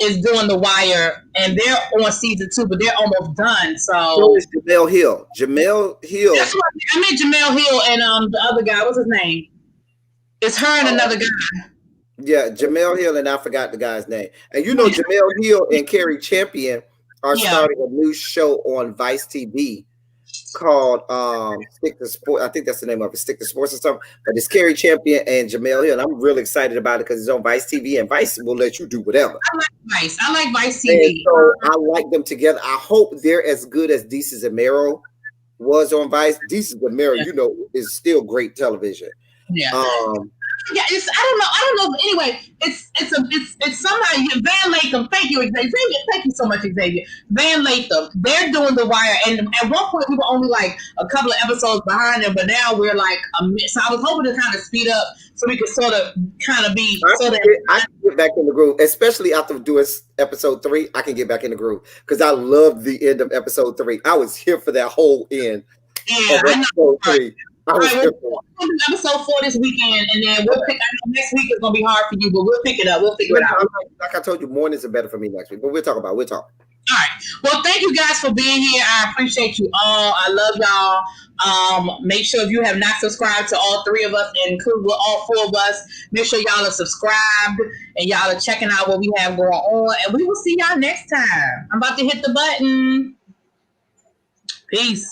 is doing The Wire, and they're on season 2, but they're almost done. So is Jamel Hill. Jamel Hill. That's what I meant. Jamel Hill and the other guy. What's his name? It's her and another guy. Yeah, Jamel Hill, and I forgot the guy's name. And Jamel Hill and Carrie Champion are starting a new show on Vice TV called Stick to Sport. I think that's the name of it, Stick to Sports or something. But it's Carrie Champion and Jamel Hill, and I'm really excited about it because it's on Vice TV, and Vice will let you do whatever. I like Vice TV. And so I like them together. I hope they're as good as Desus and Mero was on Vice. Desus and Mero, is still great television. Yeah. I don't know. Anyway, it's somehow Van Latham. Thank you, Xavier. Thank you so much, Xavier. Van Latham. They're doing The Wire, and at one point we were only like a couple of episodes behind them, but now we're like so I was hoping to kind of speed up so we could sort of kind of be. I can get back in the groove, especially after doing episode 3. I can get back in the groove because I loved the end of episode 3. I was here for that whole end. Yeah, I know. 3. All right, we'll do episode 4 this weekend, and then we'll pick. I know next week is gonna be hard for you, but we'll pick it up. We'll figure it out. Like I told you, mornings are better for me next week, but we'll talk. All right. Well, thank you guys for being here. I appreciate you all. I love y'all. Make sure if you have not subscribed to all 3 of us, include all 4 of us, make sure y'all are subscribed and y'all are checking out what we have going on. And we will see y'all next time. I'm about to hit the button. Peace.